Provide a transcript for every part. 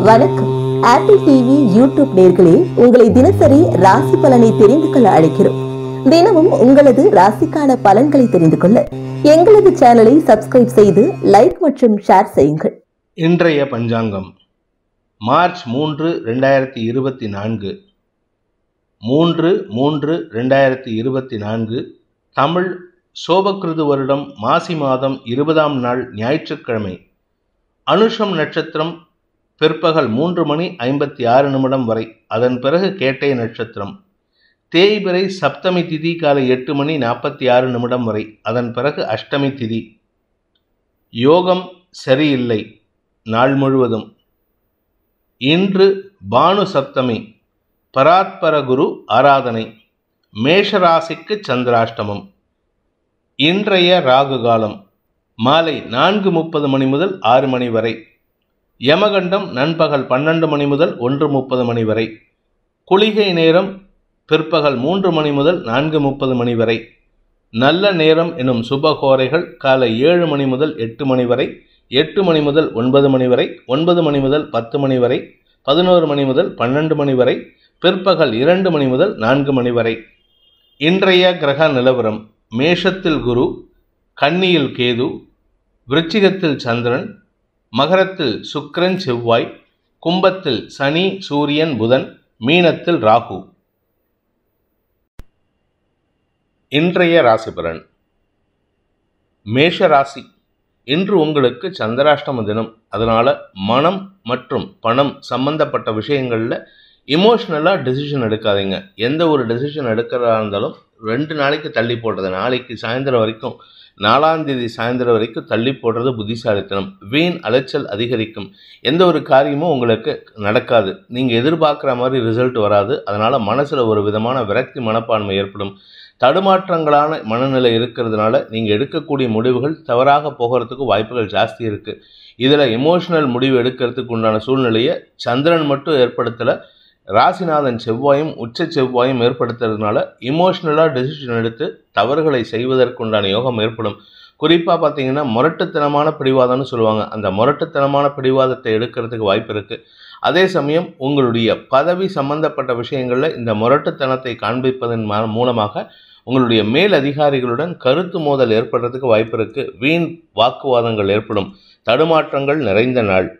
வணக்கம். Apple TV YouTube நேயர்களே, உங்களை தினசரி ராசி பலனை தெரிந்து கொள்ள அழைக்கிறோம். தினமும் உங்களது ராசிக்கான பலன்களை தெரிந்து கொள்ள எங்களது சேனலை சப்ஸ்கிரைப் செய்து லைக் மற்றும் ஷேர் செய்யுங்கள். இன்றைய பஞ்சாங்கம் மார்ச் 3, 2024 3/3/2024 தமிழ் சோபக்கிருது வருடம் மாசி மாதம் 20ஆம் நாள் ஞாயிற்றுக்கிழமை. அனுஷம் நட்சத்திரம் பிற்பகல் 3:56 வரை, அதன் பிறகு கேட்டை நட்சத்திரம். தேய்பிறை சப்தமி திதி காலை 8:46 வரை, அதன் பிறகு அஷ்டமி திதி. யோகம் சரியில்லை நாள் முழுவதும். இன்று பானு சப்தமி, பராத்பர குரு ஆராதனை. மேஷராசிக்கு சந்திராஷ்டமம். இன்றைய ராகு காலம் மாலை 4:30 மணி முதல் 6 மணி வரை. யமகண்டம் நண்பகல் 12 மணி முதல் 1:30 வரை. குளிகை நேரம் பிற்பகல் 3 மணி முதல் 4:30 மணி வரை. நல்ல நேரம் எனும் சுபகோரைகள் காலை 7 மணி முதல் 8 மணி வரை, 8 மணி முதல் 9 மணி வரை, 9 மணி முதல் 10 மணி வரை, 11 மணி முதல் 12 மணி வரை, பிற்பகல் 2 மணி முதல் 4 மணி வரை. இன்றைய கிரக நிலவரம்: மேஷத்தில் குரு, கன்னியில் கேது, விருச்சிகத்தில் சந்திரன், மகரத்தில் சுக்கிரன் செவ்வாய், கும்பத்தில் சனி சூரியன் புதன், மீனத்தில் ராகு. இன்றைய ராசி பலன். மேஷ ராசி, இன்று உங்களுக்கு சந்திராஷ்டம தினம். அதனால மனம் மற்றும் பணம் சம்பந்தப்பட்ட விஷயங்களில் இமோஷ்னலாக டெசிஷன் எடுக்காதீங்க. எந்த ஒரு டெசிஷன் எடுக்கிறதா இருந்தாலும் 2 நாளைக்கு தள்ளி போடுறது, நாளைக்கு சாயந்தரம் வரைக்கும், 4ஆம் தேதி சாயந்தரம் வரைக்கும் தள்ளி போடுறது புத்திசாலித்தனம். வீண் அலைச்சல் அதிகரிக்கும். எந்த ஒரு காரியமும் உங்களுக்கு நடக்காது. நீங்கள் எதிர்பார்க்குற மாதிரி ரிசல்ட் வராது. அதனால் மனசில் ஒரு விதமான விரக்தி மனப்பான்மை ஏற்படும். தடுமாற்றங்களான மனநிலை இருக்கிறதுனால நீங்கள் எடுக்கக்கூடிய முடிவுகள் தவறாக போகிறதுக்கு வாய்ப்புகள் ஜாஸ்தி இருக்குது. இதில் எமோஷனல் முடிவு எடுக்கிறதுக்கு உண்டான சூழ்நிலையை சந்திரன் மட்டும் ஏற்படுத்தலை, ராசிநாதன் செவ்வாயும் உச்ச செவ்வாயும் ஏற்படுத்துறதுனால இமோஷ்னலாக டெசிஷன் எடுத்து தவறுகளை செய்வதற்குண்டான யோகம் ஏற்படும். குறிப்பாக பார்த்தீங்கன்னா முரட்டுத்தனமான பிடிவாதம்னு சொல்லுவாங்க. அந்த முரட்டுத்தனமான பிடிவாதத்தை எடுக்கிறதுக்கு வாய்ப்பு இருக்குது. அதே சமயம் உங்களுடைய பதவி சம்பந்தப்பட்ட விஷயங்களில் இந்த முரட்டுத்தனத்தை காண்பிப்பதன் மூலமாக உங்களுடைய மேல் அதிகாரிகளுடன் கருத்து மோதல் ஏற்படுறதுக்கு வாய்ப்பு இருக்குது. வீண் வாக்குவாதங்கள் ஏற்படும். தடுமாற்றங்கள் நிறைந்த நாள்.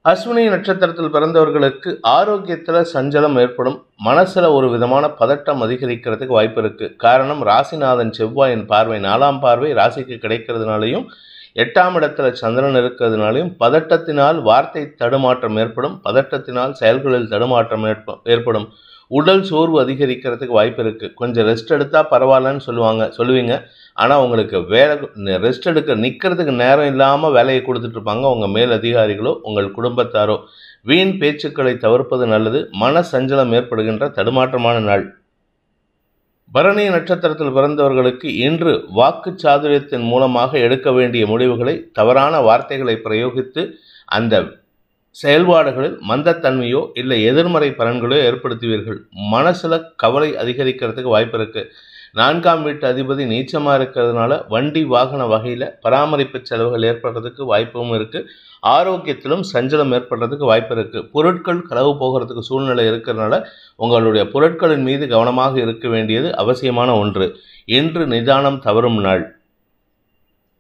அஸ்வினி நட்சத்திரத்தில் பிறந்தவர்களுக்கு ஆரோக்கியத்தில் சஞ்சலம் ஏற்படும். மனசில் ஒரு விதமான பதட்டம் அதிகரிக்கிறதுக்கு வாய்ப்பு இருக்குது. காரணம், ராசிநாதன் செவ்வாயின் பார்வை, 4ஆம் பார்வை ராசிக்கு கிடைக்கிறதுனாலையும் 8ஆம் இடத்துல சந்திரன் இருக்கிறதுனாலையும் பதட்டத்தினால் வார்த்தை தடுமாற்றம் ஏற்படும். பதட்டத்தினால் செயல்களில் தடுமாற்றம் ஏற்படும். உடல் சோர்வு அதிகரிக்கிறதுக்கு வாய்ப்பு இருக்குது. கொஞ்சம் ரெஸ்ட் எடுத்தால் பரவாயில்லன்னு சொல்லுவீங்க. ஆனால் உங்களுக்கு ரெஸ்ட் எடுக்க நிற்கிறதுக்கு நேரம் இல்லாமல் வேலையை கொடுத்துட்ருப்பாங்க உங்கள் மேல் அதிகாரிகளோ உங்கள் குடும்பத்தாரோ. வீண் பேச்சுக்களை தவிர்ப்பது நல்லது. மன சஞ்சலம் ஏற்படுகின்ற தடுமாற்றமான நாள். பரணி நட்சத்திரத்தில் பிறந்தவர்களுக்கு இன்று வாக்கு சாதுரியத்தின் மூலமாக எடுக்க வேண்டிய முடிவுகளை தவறான வார்த்தைகளை பிரயோகித்து அந்த செயல்பாடுகளில் மந்தத்தன்மையோ இல்லை எதிர்மறை பலன்களோ ஏற்படுத்துவீர்கள். மனசில் கவலை அதிகரிக்கிறதுக்கு வாய்ப்பு இருக்குது. 4ஆம் வீட்டு அதிபதி நீச்சமாக இருக்கிறதுனால வண்டி வாகன வகையில் பராமரிப்பு செலவுகள் ஏற்படுறதுக்கு வாய்ப்பும் இருக்குது. ஆரோக்கியத்திலும் சஞ்சலம் ஏற்படுறதுக்கு வாய்ப்பு இருக்குது. பொருட்கள் களவு போகிறதுக்கு சூழ்நிலை இருக்கிறதுனால உங்களுடைய பொருட்களின் மீது கவனமாக இருக்க வேண்டியது அவசியமான ஒன்று. இன்று நிதானம் தவறும் நாள்.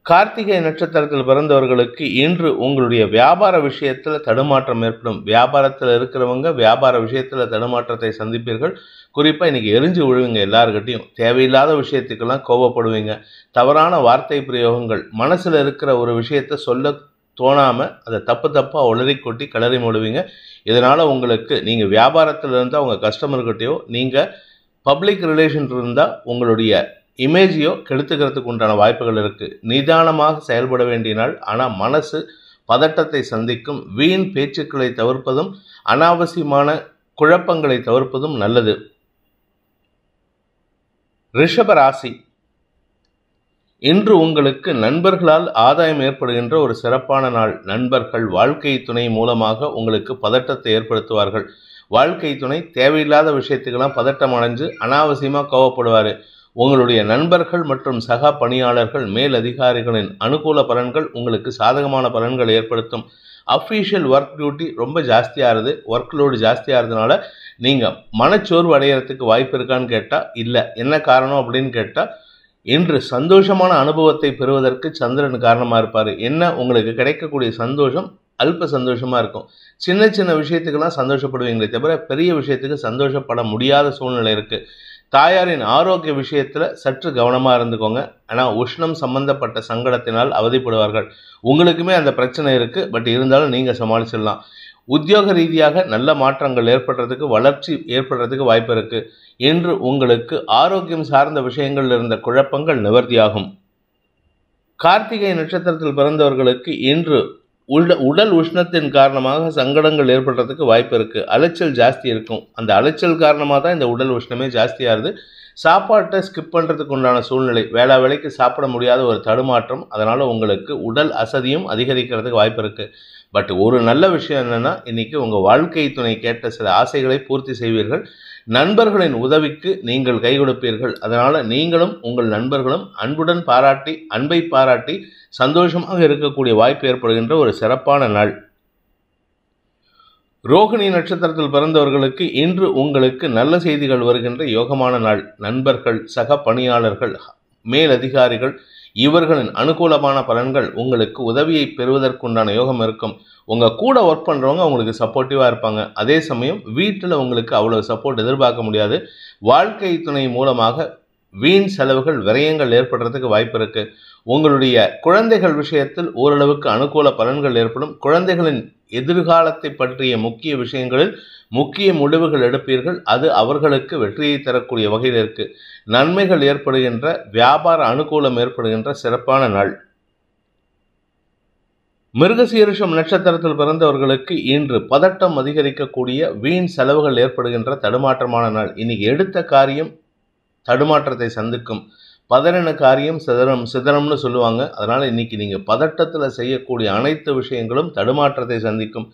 கார்த்திகை நட்சத்திரத்தில் பிறந்தவர்களுக்கு இன்று உங்களுடைய வியாபார விஷயத்தில் தடுமாற்றம் ஏற்படும். வியாபாரத்தில் இருக்கிறவங்க வியாபார விஷயத்தில் தடுமாற்றத்தை சந்திப்பீர்கள். குறிப்பாக இன்றைக்கி எரிஞ்சு விழுவீங்க. எல்லாருக்கிட்டையும் தேவையில்லாத விஷயத்துக்கெல்லாம் கோபப்படுவீங்க. தவறான வார்த்தை பிரயோகங்கள், மனசில் இருக்கிற ஒரு விஷயத்தை சொல்ல தோணாமல் அதை தப்பாக உளறி கொட்டி கிளறி மூடுவீங்க. இதனால் உங்களுக்கு நீங்கள் வியாபாரத்தில் இருந்தால் உங்கள் கஸ்டமர்கிட்டையோ, நீங்கள் பப்ளிக் ரிலேஷன் இருந்தால் உங்களுடைய இமேஜையோ கெடுத்துக்கிறதுக்கு உண்டான வாய்ப்புகள் இருக்குது. நிதானமாக செயல்பட வேண்டிய நாள். ஆனால் மனசு பதட்டத்தை சந்திக்கும். வீண் பேச்சுக்களை தவிர்ப்பதும் அனாவசியமான குழப்பங்களை தவிர்ப்பதும் நல்லது. ரிஷப ராசி, இன்று உங்களுக்கு நண்பர்களால் ஆதாயம் ஏற்படுகின்ற ஒரு சிறப்பான நாள். நண்பர்கள் வாழ்க்கை துணை மூலமாக உங்களுக்கு பதட்டத்தை ஏற்படுத்துவார்கள். வாழ்க்கை துணை தேவையில்லாத விஷயத்துக்கெல்லாம் பதட்டம் அடைஞ்சு அனாவசியமாக கோவப்படுவார். உங்களுடைய நண்பர்கள் மற்றும் சக பணியாளர்கள் மேல் அதிகாரிகளின் அனுகூல பலன்கள் உங்களுக்கு சாதகமான பலன்கள் ஏற்படுத்தும். அஃபீஷியல் ஒர்க் டியூட்டி ரொம்ப ஜாஸ்தியாகிறது, ஒர்க் லோடு ஜாஸ்தியாகிறதுனால நீங்கள் மனச்சோர்வு அடைகிறதுக்கு வாய்ப்பு இருக்கான்னு கேட்டால் இல்லை. என்ன காரணம் அப்படின்னு கேட்டால், இன்று சந்தோஷமான அனுபவத்தை பெறுவதற்கு சந்திரன் காரணமாக இருப்பார். என்ன, உங்களுக்கு கிடைக்கக்கூடிய சந்தோஷம் அல்ப சந்தோஷமாக இருக்கும். சின்ன சின்ன விஷயத்துக்கெல்லாம் சந்தோஷப்படுவீங்களே தவிர பெரிய விஷயத்துக்கு சந்தோஷப்பட முடியாத சூழ்நிலை இருக்குது. தாயாரின் ஆரோக்கிய விஷயத்தில் சற்று கவனமாக இருந்துக்கோங்க. ஆனால் உஷ்ணம் சம்பந்தப்பட்ட சங்கடத்தினால் அவதிப்படுவார்கள். உங்களுக்குமே அந்த பிரச்சனை இருக்குது, பட் இருந்தாலும் நீங்கள் சமாளிச்சிடலாம். உத்தியோக ரீதியாக நல்ல மாற்றங்கள் ஏற்படுறதுக்கு, வளர்ச்சி ஏற்படுறதுக்கு வாய்ப்பு இருக்குது. இன்று உங்களுக்கு ஆரோக்கியம் சார்ந்த விஷயங்கள் இருந்த குழப்பங்கள் நிவர்த்தியாகும். கார்த்திகை நட்சத்திரத்தில் பிறந்தவர்களுக்கு இன்று உடல் உஷ்ணத்தின் காரணமாக சங்கடங்கள் ஏற்படுறதுக்கு வாய்ப்பு இருக்குது. அலைச்சல் ஜாஸ்தி இருக்கும். அந்த அலைச்சல் காரணமாக தான் இந்த உடல் உஷ்ணமே ஜாஸ்தியாகுது. சாப்பாட்டை ஸ்கிப் பண்ணுறதுக்கு உண்டான சூழ்நிலை, வேளைக்கு சாப்பிட முடியாத ஒரு தடுமாற்றம், அதனால் உங்களுக்கு உடல் அசதியும் அதிகரிக்கிறதுக்கு வாய்ப்பு இருக்குது. பட் ஒரு நல்ல விஷயம் என்னென்னா, இன்றைக்கி உங்கள் வாழ்க்கை துணை கேட்ட சில ஆசைகளை பூர்த்தி செய்வீர்கள். நண்பர்களின் உதவிக்கு நீங்கள் கை கொடுப்பீர்கள். அதனால் நீங்களும் உங்கள் நண்பர்களும் அன்புடன் பாராட்டி, அன்பை பாராட்டி சந்தோஷமாக இருக்கக்கூடிய வாய்ப்பு ஏற்படுகின்ற ஒரு சிறப்பான நாள். ரோகிணி நட்சத்திரத்தில் பிறந்தவர்களுக்கு இன்று உங்களுக்கு நல்ல செய்திகள் வருகின்ற யோகமான நாள். நண்பர்கள், சக பணியாளர்கள், மேலதிகாரிகள் இவர்களின் அனுகூலமான பலன்கள் உங்களுக்கு உதவியை பெறுவதற்குண்டான யோகம் இருக்கும். உங்கள் கூட ஒர்க் பண்ணுறவங்க உங்களுக்கு சப்போர்ட்டிவாக இருப்பாங்க. அதே சமயம் வீட்டில் உங்களுக்கு அவ்வளோ சப்போர்ட் எதிர்பார்க்க முடியாது. வாழ்க்கை துணை மூலமாக வீண் செலவுகள், விரயங்கள் ஏற்படுறதுக்கு வாய்ப்பு இருக்குது. உங்களுடைய குழந்தைகள் விஷயத்தில் ஓரளவுக்கு அனுகூல பலன்கள் ஏற்படும். குழந்தைகளின் எதிர்காலத்தை பற்றிய முக்கிய விஷயங்களில் முக்கிய முடிவுகள் எடுப்பீர்கள். அது அவர்களுக்கு வெற்றியை தரக்கூடிய வகையில் இருக்கு. நன்மைகள் ஏற்படுகின்ற, வியாபார அனுகூலம் ஏற்படுகின்ற சிறப்பான நாள். மிருகசீரிஷம் நட்சத்திரத்தில் பிறந்தவர்களுக்கு இன்று பதட்டம் அதிகரிக்கக்கூடிய, வீண் செலவுகள் ஏற்படுகின்ற தடுமாற்றமான நாள். இன்னைக்கு எடுத்த காரியம் தடுமாற்றத்தை சந்திக்கும். பதறின காரியம் சிதறம்னு சொல்லுவாங்க. அதனால் இன்றைக்கி நீங்கள் பதட்டத்தில் செய்யக்கூடிய அனைத்து விஷயங்களும் தடுமாற்றத்தை சந்திக்கும்.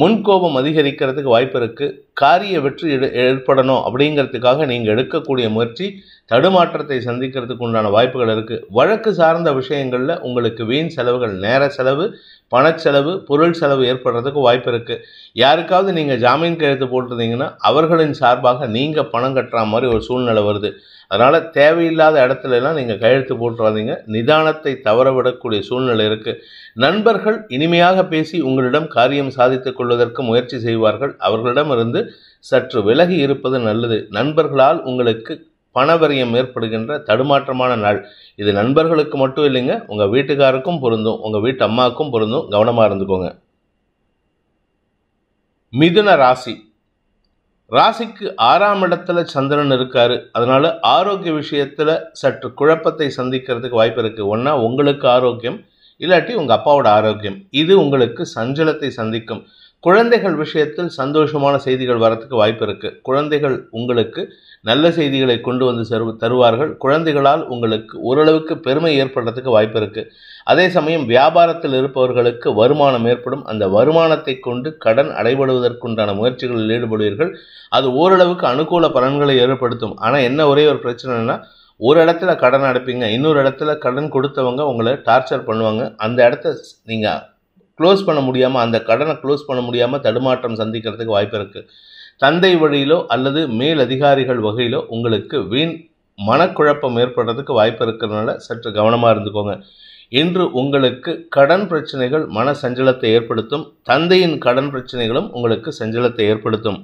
முன்கோபம் அதிகரிக்கிறதுக்கு வாய்ப்பு இருக்குது. காரிய வெற்றி ஏற்படணும் அப்படிங்கிறதுக்காக நீங்கள் எடுக்கக்கூடிய முயற்சி தடுமாற்றத்தை சந்திக்கிறதுக்கு உண்டான வாய்ப்புகள் இருக்குது. வழக்கு சார்ந்த விஷயங்களில் உங்களுக்கு வீண் செலவுகள், நேர செலவு, பணச்செலவு, பொருள் செலவு ஏற்படுறதுக்கு வாய்ப்பு இருக்குது. யாருக்காவது நீங்கள் ஜாமீன் கையெழுத்து போட்டிருந்தீங்கன்னா அவர்களின் சார்பாக நீங்கள் பணம் கட்டுற மாதிரி ஒரு சூழ்நிலை வருது. அதனால் தேவையில்லாத இடத்துலலாம் நீங்கள் கையெழுத்து போட்டுறாதீங்க. நிதானத்தை தவறவிடக்கூடிய சூழ்நிலை இருக்குது. நண்பர்கள் இனிமையாக பேசி உங்களிடம் காரியம் சாதித்துக் கொள்வதற்கு முயற்சி செய்வார்கள். அவர்களிடமிருந்து சற்று விலகி இருப்பது நல்லது. நண்பர்களால் உங்களுக்கு பணவரியம் ஏற்படுகின்ற தடுமாற்றமான நாள். இது நண்பர்களுக்கு மட்டும் இல்லைங்க, உங்கள் வீட்டுக்காருக்கும் பொருந்தும், உங்கள் வீட்டு அம்மாவுக்கும் பொருந்தும். கவனமாக இருந்துக்கோங்க. மிதுன ராசி. ராசிக்கு 6ஆம் இடத்துல சந்திரன் இருக்காரு. அதனால ஆரோக்கிய விஷயத்துல சற்று குழப்பத்தை சந்திக்கிறதுக்கு வாய்ப்பு இருக்கு. ஒன்னா உங்களுக்கு ஆரோக்கியம், இல்லாட்டி உங்க அப்பாவோட ஆரோக்கியம், இது உங்களுக்கு சஞ்சலத்தை சந்திக்கும். குழந்தைகள் விஷயத்தில் சந்தோஷமான செய்திகள் வரத்துக்கு வாய்ப்பு இருக்கு. குழந்தைகள் உங்களுக்கு நல்ல செய்திகளை கொண்டு வந்து தருவார்கள். குழந்தைகளால் உங்களுக்கு ஓரளவுக்கு பெருமை ஏற்படுறதுக்கு வாய்ப்பு இருக்கு. அதே சமயம் வியாபாரத்தில் இருப்பவர்களுக்கு வருமானம் ஏற்படும். அந்த வருமானத்தை கொண்டு கடன் அடைபடுவதற்குண்டான முயற்சிகளில் ஈடுபடுவீர்கள். அது ஓரளவுக்கு அனுகூல பலன்களை ஏற்படுத்தும். ஆனால் என்ன ஒரே ஒரு பிரச்சனைனா, ஒரு இடத்துல கடன் அடைப்பீங்க, இன்னொரு இடத்துல கடன் கொடுத்தவங்க உங்களை டார்ச்சர் பண்ணுவாங்க. அந்த இடத்த நீங்கள் க்ளோஸ் பண்ண முடியாமல், அந்த கடனை க்ளோஸ் பண்ண முடியாமல் தடுமாற்றம் சந்திக்கிறதுக்கு வாய்ப்பு இருக்குது. தந்தை வழியிலோ அல்லது மேல் அதிகாரிகள் வகையிலோ உங்களுக்கு வீண் மனக்குழப்பம் ஏற்படுறதுக்கு வாய்ப்பு இருக்கிறதுனால சற்று கவனமாக இருந்துக்கோங்க. இன்று உங்களுக்கு கடன் பிரச்சனைகள் மன சஞ்சலத்தை ஏற்படுத்தும். தந்தையின் கடன் பிரச்சனைகளும் உங்களுக்கு சஞ்சலத்தை ஏற்படுத்தும்.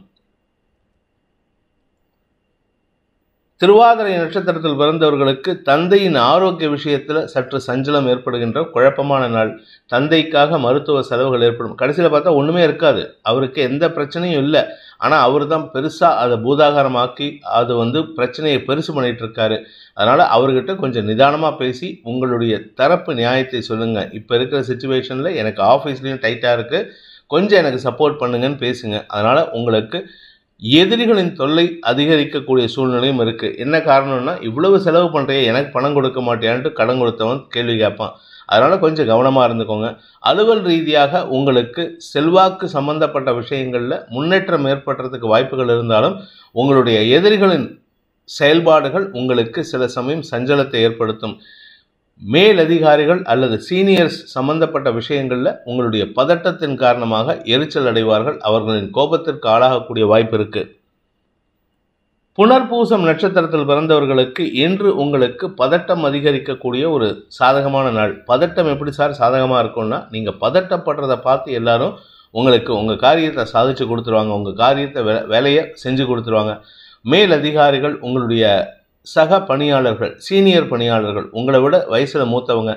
திருவாதிரை நட்சத்திரத்தில் பிறந்தவர்களுக்கு தந்தையின் ஆரோக்கிய விஷயத்தில் சற்று சஞ்சலம் ஏற்படுகின்ற குழப்பமான நாள். தந்தைக்காக மருத்துவ செலவுகள் ஏற்படும். கடைசியில் பார்த்தா ஒன்றுமே இருக்காது, அவருக்கு எந்த பிரச்சனையும் இல்லை. ஆனால் அவர் தான் பெருசாக அதை பூதாகாரமாக்கி அது பிரச்சனையை பெருசு பண்ணிகிட்டு இருக்காரு. அதனால் அவர்கிட்ட கொஞ்சம் நிதானமாக பேசி உங்களுடைய தரப்பு நியாயத்தை சொல்லுங்கள். இப்போ இருக்கிற சுச்சுவேஷனில் எனக்கு ஆஃபீஸ்லேயும் டைட்டாக இருக்குது, கொஞ்சம் எனக்கு சப்போர்ட் பண்ணுங்கன்னு பேசுங்க. அதனால் உங்களுக்கு எதிரிகளின் தொல்லை அதிகரிக்கக்கூடிய சூழ்நிலையும் இருக்குது. என்ன காரணம்னா, இவ்வளவு செலவு பண்ணுறிய, எனக்கு பணம் கொடுக்க மாட்டேன்ட்டு கடன் கொடுத்தவன் கேள்வி கேட்பான். அதனால் கொஞ்சம் கவனமாக இருந்துக்கோங்க. அலுவல் ரீதியாக உங்களுக்கு செல்வாக்கு சம்பந்தப்பட்ட விஷயங்களில் முன்னேற்றம் ஏற்படுறதுக்கு வாய்ப்புகள் இருந்தாலும் உங்களுடைய எதிரிகளின் செயல்பாடுகள் உங்களுக்கு சில சமயம் சஞ்சலத்தை ஏற்படுத்தும். மேலதிகாரிகள் அல்லது சீனியர்ஸ் சம்பந்தப்பட்ட விஷயங்களில் உங்களுடைய பதட்டத்தின் காரணமாக எரிச்சல் அடைவார்கள். அவர்களின் கோபத்திற்கு ஆளாகக்கூடிய வாய்ப்பு இருக்கு. புனர்பூசம் நட்சத்திரத்தில் பிறந்தவர்களுக்கு இன்று உங்களுக்கு பதட்டம் அதிகரிக்கக்கூடிய ஒரு சாதகமான நாள். பதட்டம் எப்படி சார் சாதகமாக இருக்கும்னா, நீங்கள் பதட்டப்படுறதை பார்த்து எல்லாரும் உங்களுக்கு உங்கள் காரியத்தை சாதிச்சு கொடுத்துருவாங்க, உங்கள் காரியத்தை வேலையை செஞ்சு கொடுத்துருவாங்க. மேலதிகாரிகள், உங்களுடைய சக பணியாளர்கள், சீனியர் பணியாளர்கள், உங்களை விட வயசில் மூத்தவங்க,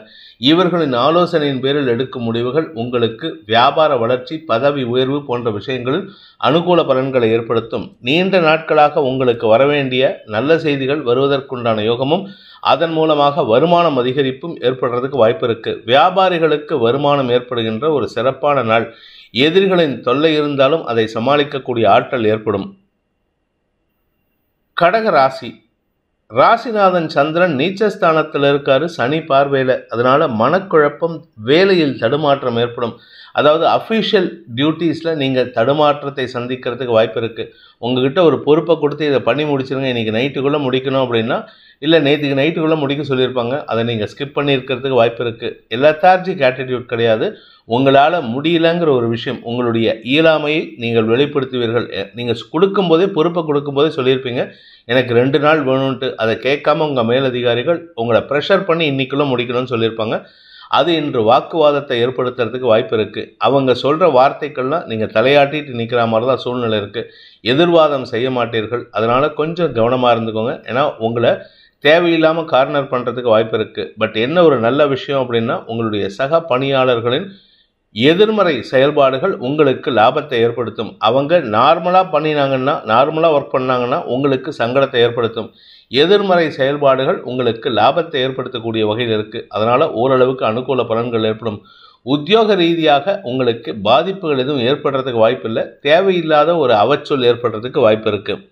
இவர்களின் ஆலோசனையின் பேரில் எடுக்கும் முடிவுகள் உங்களுக்கு வியாபார வளர்ச்சி, பதவி உயர்வு போன்ற விஷயங்களில் அனுகூல பலன்களை ஏற்படுத்தும். நீண்ட நாட்களாக உங்களுக்கு வரவேண்டிய நல்ல செய்திகள் வருவதற்குண்டான யோகமும் அதன் மூலமாக வருமானம் அதிகரிப்பும் ஏற்படுறதுக்கு வாய்ப்பு இருக்கு. வியாபாரிகளுக்கு வருமானம் ஏற்படுகின்ற ஒரு சிறப்பான நாள். எதிரிகளின் தொல்லை இருந்தாலும் அதை சமாளிக்கக்கூடிய ஆற்றல் ஏற்படும். கடக ராசி. ராசிநாதன் சந்திரன் நீச்சஸ்தானத்தில் இருக்காரு, சனி பார்வையில். அதனால மனக்குழப்பம், வேலையில் தடுமாற்றம் ஏற்படும். அதாவது அஃபிஷியல் டியூட்டிஸில் நீங்கள் தடுமாற்றத்தை சந்திக்கிறதுக்கு வாய்ப்பு இருக்குது. உங்ககிட்ட ஒரு பொறுப்பை கொடுத்து இதை பண்ணி முடிச்சிருங்க, இன்றைக்கி நைட்டுக்குள்ளே முடிக்கணும் அப்படின்னா, இல்லை நேற்றுக்கு நைட்டுக்குள்ளே முடிக்க சொல்லியிருப்பாங்க, அதை நீங்கள் ஸ்கிப் பண்ணியிருக்கிறதுக்கு வாய்ப்பு இருக்குது. லெத்தார்ஜிக் ஆட்டிடியூட் கிடையாது. உங்களால் முடியலங்கிற ஒரு விஷயம், உங்களுடைய இயலாமையை நீங்கள் வெளிப்படுத்துவீர்கள். நீங்கள் கொடுக்கும்போதே, பொறுப்பை கொடுக்கும்போதே சொல்லியிருப்பீங்க, எனக்கு 2 நாள் வேணும்ன்ட்டு. அதை கேட்காம உங்கள் மேலதிகாரிகள் உங்களை ப்ரெஷர் பண்ணி இன்றைக்குள்ளே முடிக்கணும்னு சொல்லியிருப்பாங்க. அது இன்று வாக்குவாதத்தை ஏற்படுத்துறதுக்கு வாய்ப்பு இருக்குது. அவங்க சொல்கிற வார்த்தைகள்லாம் நீங்கள் தலையாட்டிட்டு நிற்கிற மாதிரி தான் சூழ்நிலை இருக்குது. எதிர்வாதம் செய்ய மாட்டீர்கள். அதனால் கொஞ்சம் கவனமாக இருந்துக்கோங்க. ஏன்னா உங்களை தேவையில்லாமல் கார்னர் பண்ணுறதுக்கு வாய்ப்பு இருக்குது. பட் என்ன ஒரு நல்ல விஷயம் அப்படின்னா, உங்களுடைய சக பணியாளர்களின் எதிர்மறை செயல்பாடுகள் உங்களுக்கு லாபத்தை ஏற்படுத்தும். அவங்க நார்மலாக ஒர்க் பண்ணாங்கன்னா உங்களுக்கு சங்கடத்தை ஏற்படுத்தும். எதிர்மறை செயல்பாடுகள் உங்களுக்கு லாபத்தை ஏற்படுத்தக்கூடிய வகையில் இருக்குது. அதனால் ஓரளவுக்கு அனுகூல பலன்கள் ஏற்படும். உத்தியோக ரீதியாக உங்களுக்கு பாதிப்புகள் எதுவும் ஏற்படுறதுக்கு வாய்ப்பு இல்லை. தேவையில்லாத ஒரு அவச்சொல் ஏற்படுறதுக்கு வாய்ப்பு இருக்குது.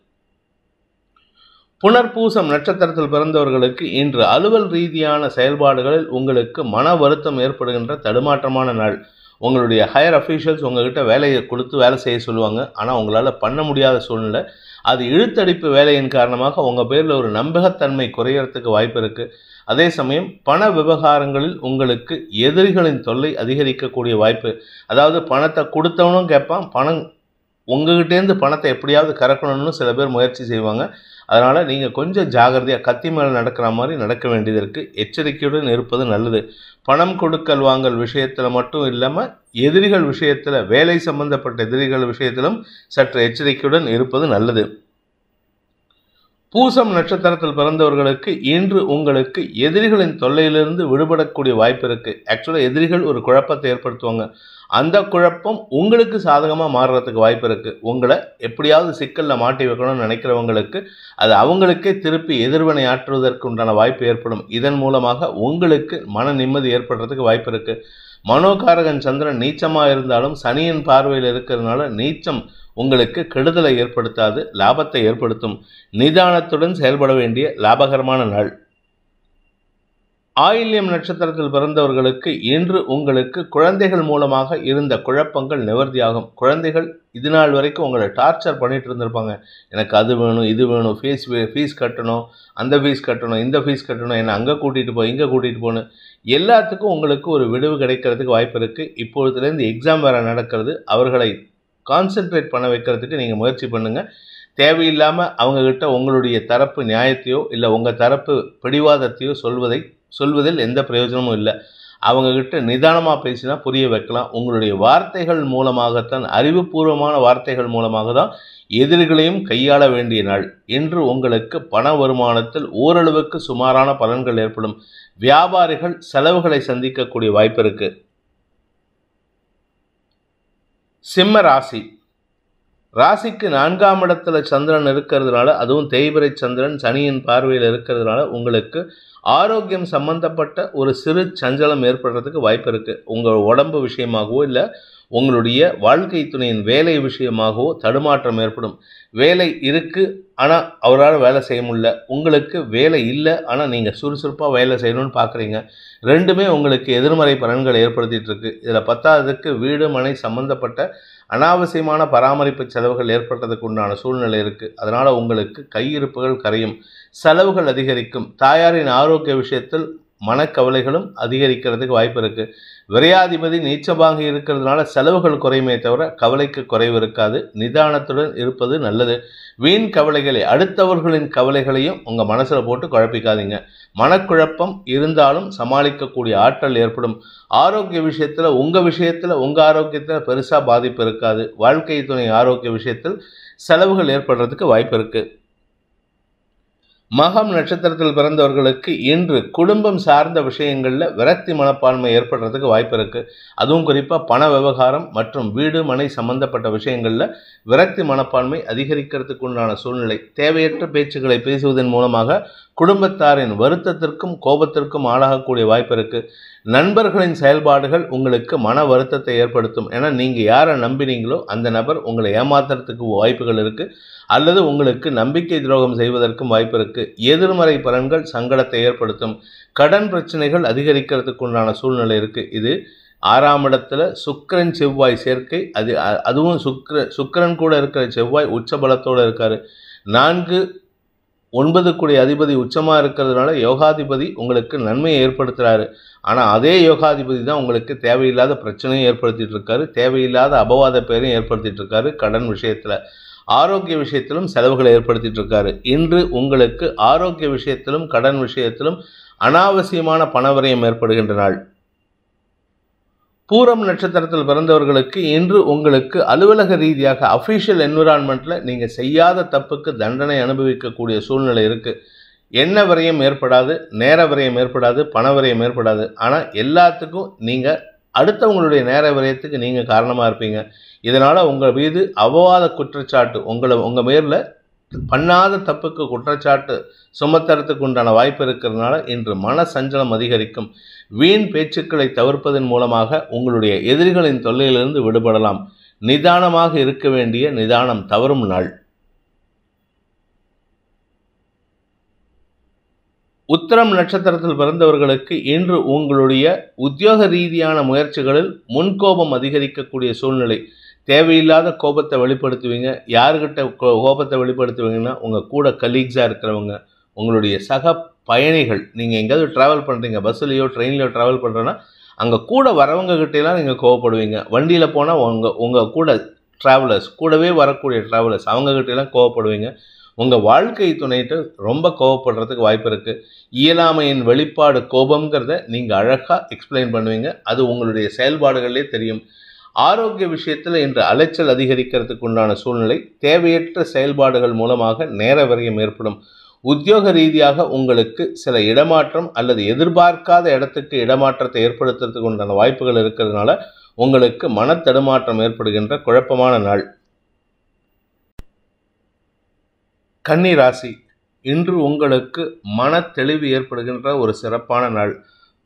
புனர்பூசம் நட்சத்திரத்தில் பிறந்தவர்களுக்கு இன்று அலுவல் ரீதியான செயல்பாடுகளில் உங்களுக்கு மன வருத்தம் ஏற்படுகின்ற தடுமாற்றமான நாள். உங்களுடைய ஹையர் அஃபீஷியல்ஸ் உங்கள்கிட்ட வேலையை கொடுத்து வேலை செய்ய சொல்லுவாங்க. ஆனால் உங்களால் பண்ண முடியாத சூழ்நிலை. அது இழுத்தடிப்பு வேலையின் காரணமாக உங்கள் பேரில் ஒரு நம்பகத்தன்மை குறையறதுக்கு வாய்ப்பு இருக்குது. அதே சமயம் பண விவகாரங்களில் உங்களுக்கு எதிரிகளின் தொல்லை அதிகரிக்கக்கூடிய வாய்ப்பு. அதாவது பணத்தை கொடுத்தவனும் கேட்பான், உங்ககிட்டேருந்து பணத்தை எப்படியாவது கறக்கணும்னு சில பேர் முயற்சி செய்வாங்க. அதனால் நீங்கள் கொஞ்சம் ஜாகிரதையாக, கத்தி மேலே நடக்கிற மாதிரி நடக்க வேண்டியது இருக்குது. எச்சரிக்கையுடன் இருப்பது நல்லது. பணம் கொடுக்கல் வாங்கல் விஷயத்தில் மட்டும் இல்லாமல் எதிரிகள் விஷயத்தில், வேலை சம்பந்தப்பட்ட எதிரிகள் விஷயத்திலும் சற்று எச்சரிக்கையுடன் இருப்பது நல்லது. பூசம் நட்சத்திரத்தில் பிறந்தவர்களுக்கு இன்று உங்களுக்கு எதிரிகளின் தொல்லையிலிருந்து விடுபடக்கூடிய வாய்ப்பு இருக்குது. ஆக்சுவலாக எதிரிகள் ஒரு குழப்பத்தை ஏற்படுத்துவாங்க. அந்த குழப்பம் உங்களுக்கு சாதகமாக மாறுறதுக்கு வாய்ப்பு இருக்குது. உங்களை எப்படியாவது சிக்கலில் மாட்டி வைக்கணும்னு நினைக்கிறவங்களுக்கு அது அவங்களுக்கே திருப்பி எதிர்வினை ஆற்றுவதற்கு உண்டான வாய்ப்பு ஏற்படும். இதன் மூலமாக உங்களுக்கு மன நிம்மதி ஏற்படுறதுக்கு வாய்ப்பு இருக்குது. மனோகாரகன் சந்திரன் நீச்சமாக இருந்தாலும் சனியின் பார்வையில் இருக்கிறதுனால நீச்சம் உங்களுக்கு கெடுதலை ஏற்படுத்தாது, லாபத்தை ஏற்படுத்தும். நிதானத்துடன் செயல்பட வேண்டிய லாபகரமான நாள். ஆயில்யம் நட்சத்திரத்தில் பிறந்தவர்களுக்கு இன்று உங்களுக்கு குழந்தைகள் மூலமாக இருந்த குழப்பங்கள் நிவர்த்தியாகும். குழந்தைகள் இது நாள் வரைக்கும் உங்களை டார்ச்சர் பண்ணிட்டு இருந்திருப்பாங்க. எனக்கு அது வேணும், இது வேணும், ஃபீஸ் கட்டணும், அந்த ஃபீஸ் கட்டணும், இந்த ஃபீஸ் கட்டணும், என்னை அங்கே கூட்டிகிட்டு போ, இங்கே கூட்டிகிட்டு போகணும். எல்லாத்துக்கும் உங்களுக்கு ஒரு விடுவு கிடைக்கிறதுக்கு வாய்ப்பு இருக்குது. இப்பொழுதுலேருந்து எக்ஸாம் வேறு நடக்கிறது. அவர்களை கான்சென்ட்ரேட் பண்ண வைக்கிறதுக்கு நீங்கள் முயற்சி பண்ணுங்கள். தேவையில்லாமல் அவங்கக்கிட்ட உங்களுடைய தரப்பு நியாயத்தையோ இல்லை உங்கள் தரப்பு பிடிவாதத்தையோ சொல்வதில் எந்த பிரயோஜனமும் இல்லை. அவங்கக்கிட்ட நிதானமாக பேசினா புரிய வைக்கலாம். உங்களுடைய வார்த்தைகள் மூலமாகத்தான், அறிவுபூர்வமான வார்த்தைகள் மூலமாக தான் எதிரிகளையும் கையாள வேண்டிய நாள். இன்று உங்களுக்கு பண வருமானத்தில் ஓரளவுக்கு சுமாரான பலன்கள் ஏற்படும். வியாபாரிகள் செலவுகளை சந்திக்கக்கூடிய வாய்ப்பு இருக்கு. சிம்ம ராசி. ராசிக்கு 4ஆம் இடத்துல சந்திரன் இருக்கிறதுனால, அதுவும் தேய்பிறை சந்திரன் சனியின் பார்வையில் இருக்கிறதுனால உங்களுக்கு ஆரோக்கியம் சம்பந்தப்பட்ட ஒரு சிறு சஞ்சலம் ஏற்படுறதுக்கு வாய்ப்பு இருக்குது. உங்கள் உடம்பு விஷயமாகவோ இல்லை உங்களுடைய வாழ்க்கை துணையின் வேலை விஷயமாகவோ தடுமாற்றம் ஏற்படும். வேலை இருக்குது ஆனால் அவரால் வேலை செய்ய முடியல, உங்களுக்கு வேலை இல்லை ஆனால் நீங்கள் சுறுசுறுப்பாக வேலை செய்யணும்னு பார்க்குறீங்க. ரெண்டுமே உங்களுக்கு எதிர்மறை பலன்களை ஏற்படுத்திகிட்டு இருக்கு. இதில் 10ஆவதுக்கு வீடு மனை சம்பந்தப்பட்ட அனாவசியமான பராமரிப்பு செலவுகள் ஏற்படுறதுக்கு உண்டான சூழ்நிலை இருக்குது. அதனால் உங்களுக்கு கையிருப்புகள் கரையும், செலவுகள் அதிகரிக்கும். தாயாரின் ஆரோக்கிய விஷயத்தில் மனக்கவலைகளும் அதிகரிக்கிறதுக்கு வாய்ப்பு இருக்குது. விரையாதிபதி நீச்சமாக இருக்கிறதுனால செலவுகள் குறையுமே தவிர கவலைக்கு குறைவு இருக்காது. நிதானத்துடன் இருப்பது நல்லது. வீண் கவலைகளை, அடுத்தவர்களின் கவலைகளையும் உங்கள் மனசில் போட்டு குழப்பிக்காதீங்க. மனக்குழப்பம் இருந்தாலும் சமாளிக்கக்கூடிய ஆற்றல் ஏற்படும். ஆரோக்கிய விஷயத்தில் உங்கள் ஆரோக்கியத்தில் பெருசாக பாதிப்பு இருக்காது. வாழ்க்கை துணை ஆரோக்கிய விஷயத்தில் செலவுகள் ஏற்படுறதுக்கு வாய்ப்பு இருக்குது. மகம் நட்சத்திரத்தில் பிறந்தவர்களுக்கு இன்று குடும்பம் சார்ந்த விஷயங்களில் விரக்தி மனப்பான்மை ஏற்படுறதுக்கு வாய்ப்பு இருக்குது. அதுவும் குறிப்பாக பண விவகாரம் மற்றும் வீடு மனை சம்பந்தப்பட்ட விஷயங்களில் விரக்தி மனப்பான்மை அதிகரிக்கிறதுக்கு உண்டான சூழ்நிலை. தேவையற்ற பேச்சுக்களை பேசுவதன் மூலமாக குடும்பத்தாரின் வருத்தத்திற்கும் கோபத்திற்கும் ஆளாகக்கூடிய வாய்ப்பு இருக்குது. நண்பர்களின் செயல்பாடுகள் உங்களுக்கு மன வருத்தத்தை ஏற்படுத்தும். ஏன்னா நீங்கள் யாரை நம்பினீங்களோ அந்த நபர் உங்களை ஏமாத்துறதுக்கு வாய்ப்புகள் இருக்குது, அல்லது உங்களுக்கு நம்பிக்கை துரோகம் செய்வதற்கும் வாய்ப்பு இருக்குது. எதிர்மறை பலன்கள் சங்கடத்தை ஏற்படுத்தும். கடன் பிரச்சனைகள் அதிகரிக்கிறதுக்கு உண்டான சூழ்நிலை இருக்குது. இது 6ஆம் இடத்துல சுக்கிரன் செவ்வாய் சேர்க்கை. அதுவும் சுக்கிரன் கூட இருக்கிற செவ்வாய் உச்ச பலத்தோடு இருக்கார். 4-9 கூடிய அதிபதி உச்சமாக இருக்கிறதுனால யோகாதிபதி உங்களுக்கு நன்மையை ஏற்படுத்துகிறாரு. ஆனால் அதே யோகாதிபதி தான் உங்களுக்கு தேவையில்லாத பிரச்சனையும் ஏற்படுத்திட்டு இருக்காரு, தேவையில்லாத அபவாத பேரையும் ஏற்படுத்திட்டு இருக்காரு. கடன் விஷயத்தில், ஆரோக்கிய விஷயத்திலும் செலவுகளை ஏற்படுத்திட்டு இருக்காரு. இன்று உங்களுக்கு ஆரோக்கிய விஷயத்திலும் கடன் விஷயத்திலும் அனாவசியமான பணவரையம் ஏற்படுகின்ற நாள். பூரம் நட்சத்திரத்தில் பிறந்தவர்களுக்கு இன்று உங்களுக்கு அலுவலக ரீதியாக அஃபிஷியல் என்விரான்மெண்ட்டில் நீங்கள் செய்யாத தப்புக்கு தண்டனை அனுபவிக்கக்கூடிய சூழ்நிலை இருக்குது. எண்ண விரயம் ஏற்படாது, நேர விரயம் ஏற்படாது, பண விரயம் ஏற்படாது. ஆனால் எல்லாத்துக்கும் நீங்கள் அடுத்தவங்களுடைய நேர விரயத்துக்கு நீங்கள் காரணமாக இருப்பீங்க. இதனால் உங்கள் மீது அபவாத குற்றச்சாட்டு, உங்கள் மேலில் பண்ணாத தப்புக்கு குற்றச்சாட்டு சுமத்துறதுக்கு உண்டான வாய்ப்பு இருக்கிறதுனால இன்று மன சஞ்சலம் அதிகரிக்கும். வீண் பேச்சுக்களை தவிர்ப்பதன் மூலமாக உங்களுடைய எதிரிகளின் தொல்லையிலிருந்து விடுபடலாம். நிதானமாக இருக்க வேண்டிய நிதானம் தவறும் நாள். உத்திரம் நட்சத்திரத்தில் பிறந்தவர்களுக்கு இன்று உங்களுடைய உத்தியோக ரீதியான முயற்சிகளில் முன்கோபம் அதிகரிக்கக்கூடிய சூழ்நிலை. தேவையில்லாத கோபத்தை வெளிப்படுத்துவீங்க. யாருக்கிட்ட கோபத்தை வெளிப்படுத்துவீங்கன்னா உங்கள் கூட கலீக்ஸாக இருக்கிறவங்க, உங்களுடைய சக பயணிகள். நீங்கள் எங்கேயாவது ட்ராவல் பண்ணுறீங்க, பஸ்ஸுலையோ ட்ரெயின்லையோ ட்ராவல் பண்ணுறேன்னா அங்கே கூட வரவங்க கிட்டேலாம் நீங்கள் கோவப்படுவீங்க. வண்டியில் போனால் உங்கள் கூட ட்ராவலர்ஸ், கூடவே வரக்கூடிய ட்ராவலர்ஸ், அவங்கக்கிட்டலாம் கோவப்படுவீங்க. உங்கள் வாழ்க்கை துணைட்டு ரொம்ப கோவப்படுறதுக்கு வாய்ப்பு இருக்குது. இயலாமையின் வெளிப்பாடு கோபங்கிறத நீங்கள் அழகாக எக்ஸ்பிளைன் பண்ணுவீங்க. அது உங்களுடைய செயல்பாடுகளிலே தெரியும். ஆரோக்கிய விஷயத்தில் இன்று அலைச்சல் அதிகரிக்கிறதுக்கு உண்டான சூழ்நிலை. தேவையற்ற செயல்பாடுகள் மூலமாக நேர விரயம் ஏற்படும். உத்தியோக ரீதியாக உங்களுக்கு சில இடமாற்றம் அல்லது எதிர்பார்க்காத இடத்துக்கு இடமாற்றத்தை ஏற்படுத்துறதுக்கு உண்டான வாய்ப்புகள் இருக்கிறதுனால உங்களுக்கு மனத்தடுமாற்றம் ஏற்படுகின்ற குழப்பமான நாள். கன்னி ராசி, இன்று உங்களுக்கு மன தெளிவு ஏற்படுகின்ற ஒரு சிறப்பான நாள்.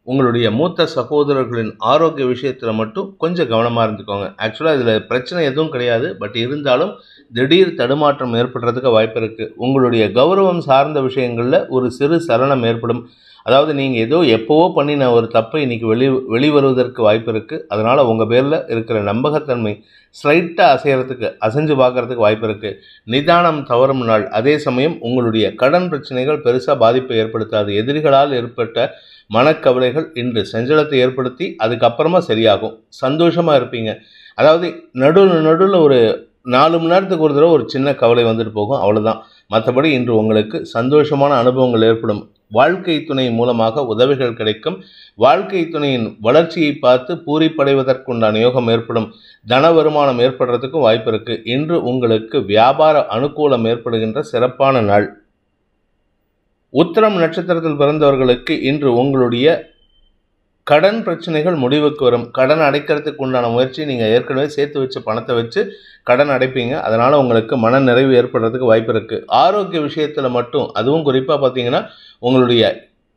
உங்களுடைய மூத்த சகோதரர்களின் ஆரோக்கிய விஷயத்தில் மட்டும் கொஞ்சம் கவனமாக இருந்துக்கோங்க. ஆக்சுவலாக இதில் பிரச்சனை எதுவும் கிடையாது, பட் இருந்தாலும் திடீர் தடுமாற்றம் ஏற்படுறதுக்கு வாய்ப்பு இருக்குது. உங்களுடைய கௌரவம் சார்ந்த விஷயங்களில் ஒரு சிறு சலனம் ஏற்படும். அதாவது நீங்கள் ஏதோ எப்போவோ பண்ணின ஒரு தப்பை இன்றைக்கி வெளிவருவதற்கு வாய்ப்பு இருக்குது. அதனால் உங்கள் பேரில் இருக்கிற நம்பகத்தன்மை ஸ்லைட்டாக அசைஞ்சு பார்க்குறதுக்கு வாய்ப்பு இருக்குது. நிதானம் தவறும் நாள். அதே சமயம் உங்களுடைய கடன் பிரச்சனைகள் பெருசாக பாதிப்பை ஏற்படுத்தாது. எதிரிகளால் ஏற்பட்ட மனக்கவலைகள் இன்று சஞ்சலத்தை ஏற்படுத்தி அதுக்கப்புறமா சரியாகும். சந்தோஷமாக இருப்பீங்க. அதாவது நடுவில் ஒரு 4 மணி நேரத்துக்கு ஒரு தடவை ஒரு சின்ன கவலை வந்துட்டு போகும், அவ்வளோதான். மற்றபடி இன்று உங்களுக்கு சந்தோஷமான அனுபவங்கள் ஏற்படும். வாழ்க்கை துணை மூலமாக உதவிகள் கிடைக்கும். வாழ்க்கை துணையின் வளர்ச்சியை பார்த்து பூரிப்படைவதற்குண்டான யோகம் ஏற்படும். தன வருமானம் ஏற்படுறதுக்கும் வாய்ப்பு இருக்குது. இன்று உங்களுக்கு வியாபார அனுகூலம் ஏற்படுகின்ற சிறப்பான நாள். உத்திரம் நட்சத்திரத்தில் பிறந்தவர்களுக்கு இன்று உங்களுடைய கடன் பிரச்சனைகள் முடிவுக்கு வரும். கடன் அடைக்கிறதுக்கு உண்டான முயற்சி, நீங்கள் ஏற்கனவே சேர்த்து வச்ச பணத்தை வச்சு கடன் அடைப்பீங்க. அதனால் உங்களுக்கு மன நிறைவு ஏற்படுறதுக்கு வாய்ப்பு இருக்குது. ஆரோக்கிய விஷயத்தில் மட்டும், அதுவும் குறிப்பாக பார்த்தீங்கன்னா உங்களுடைய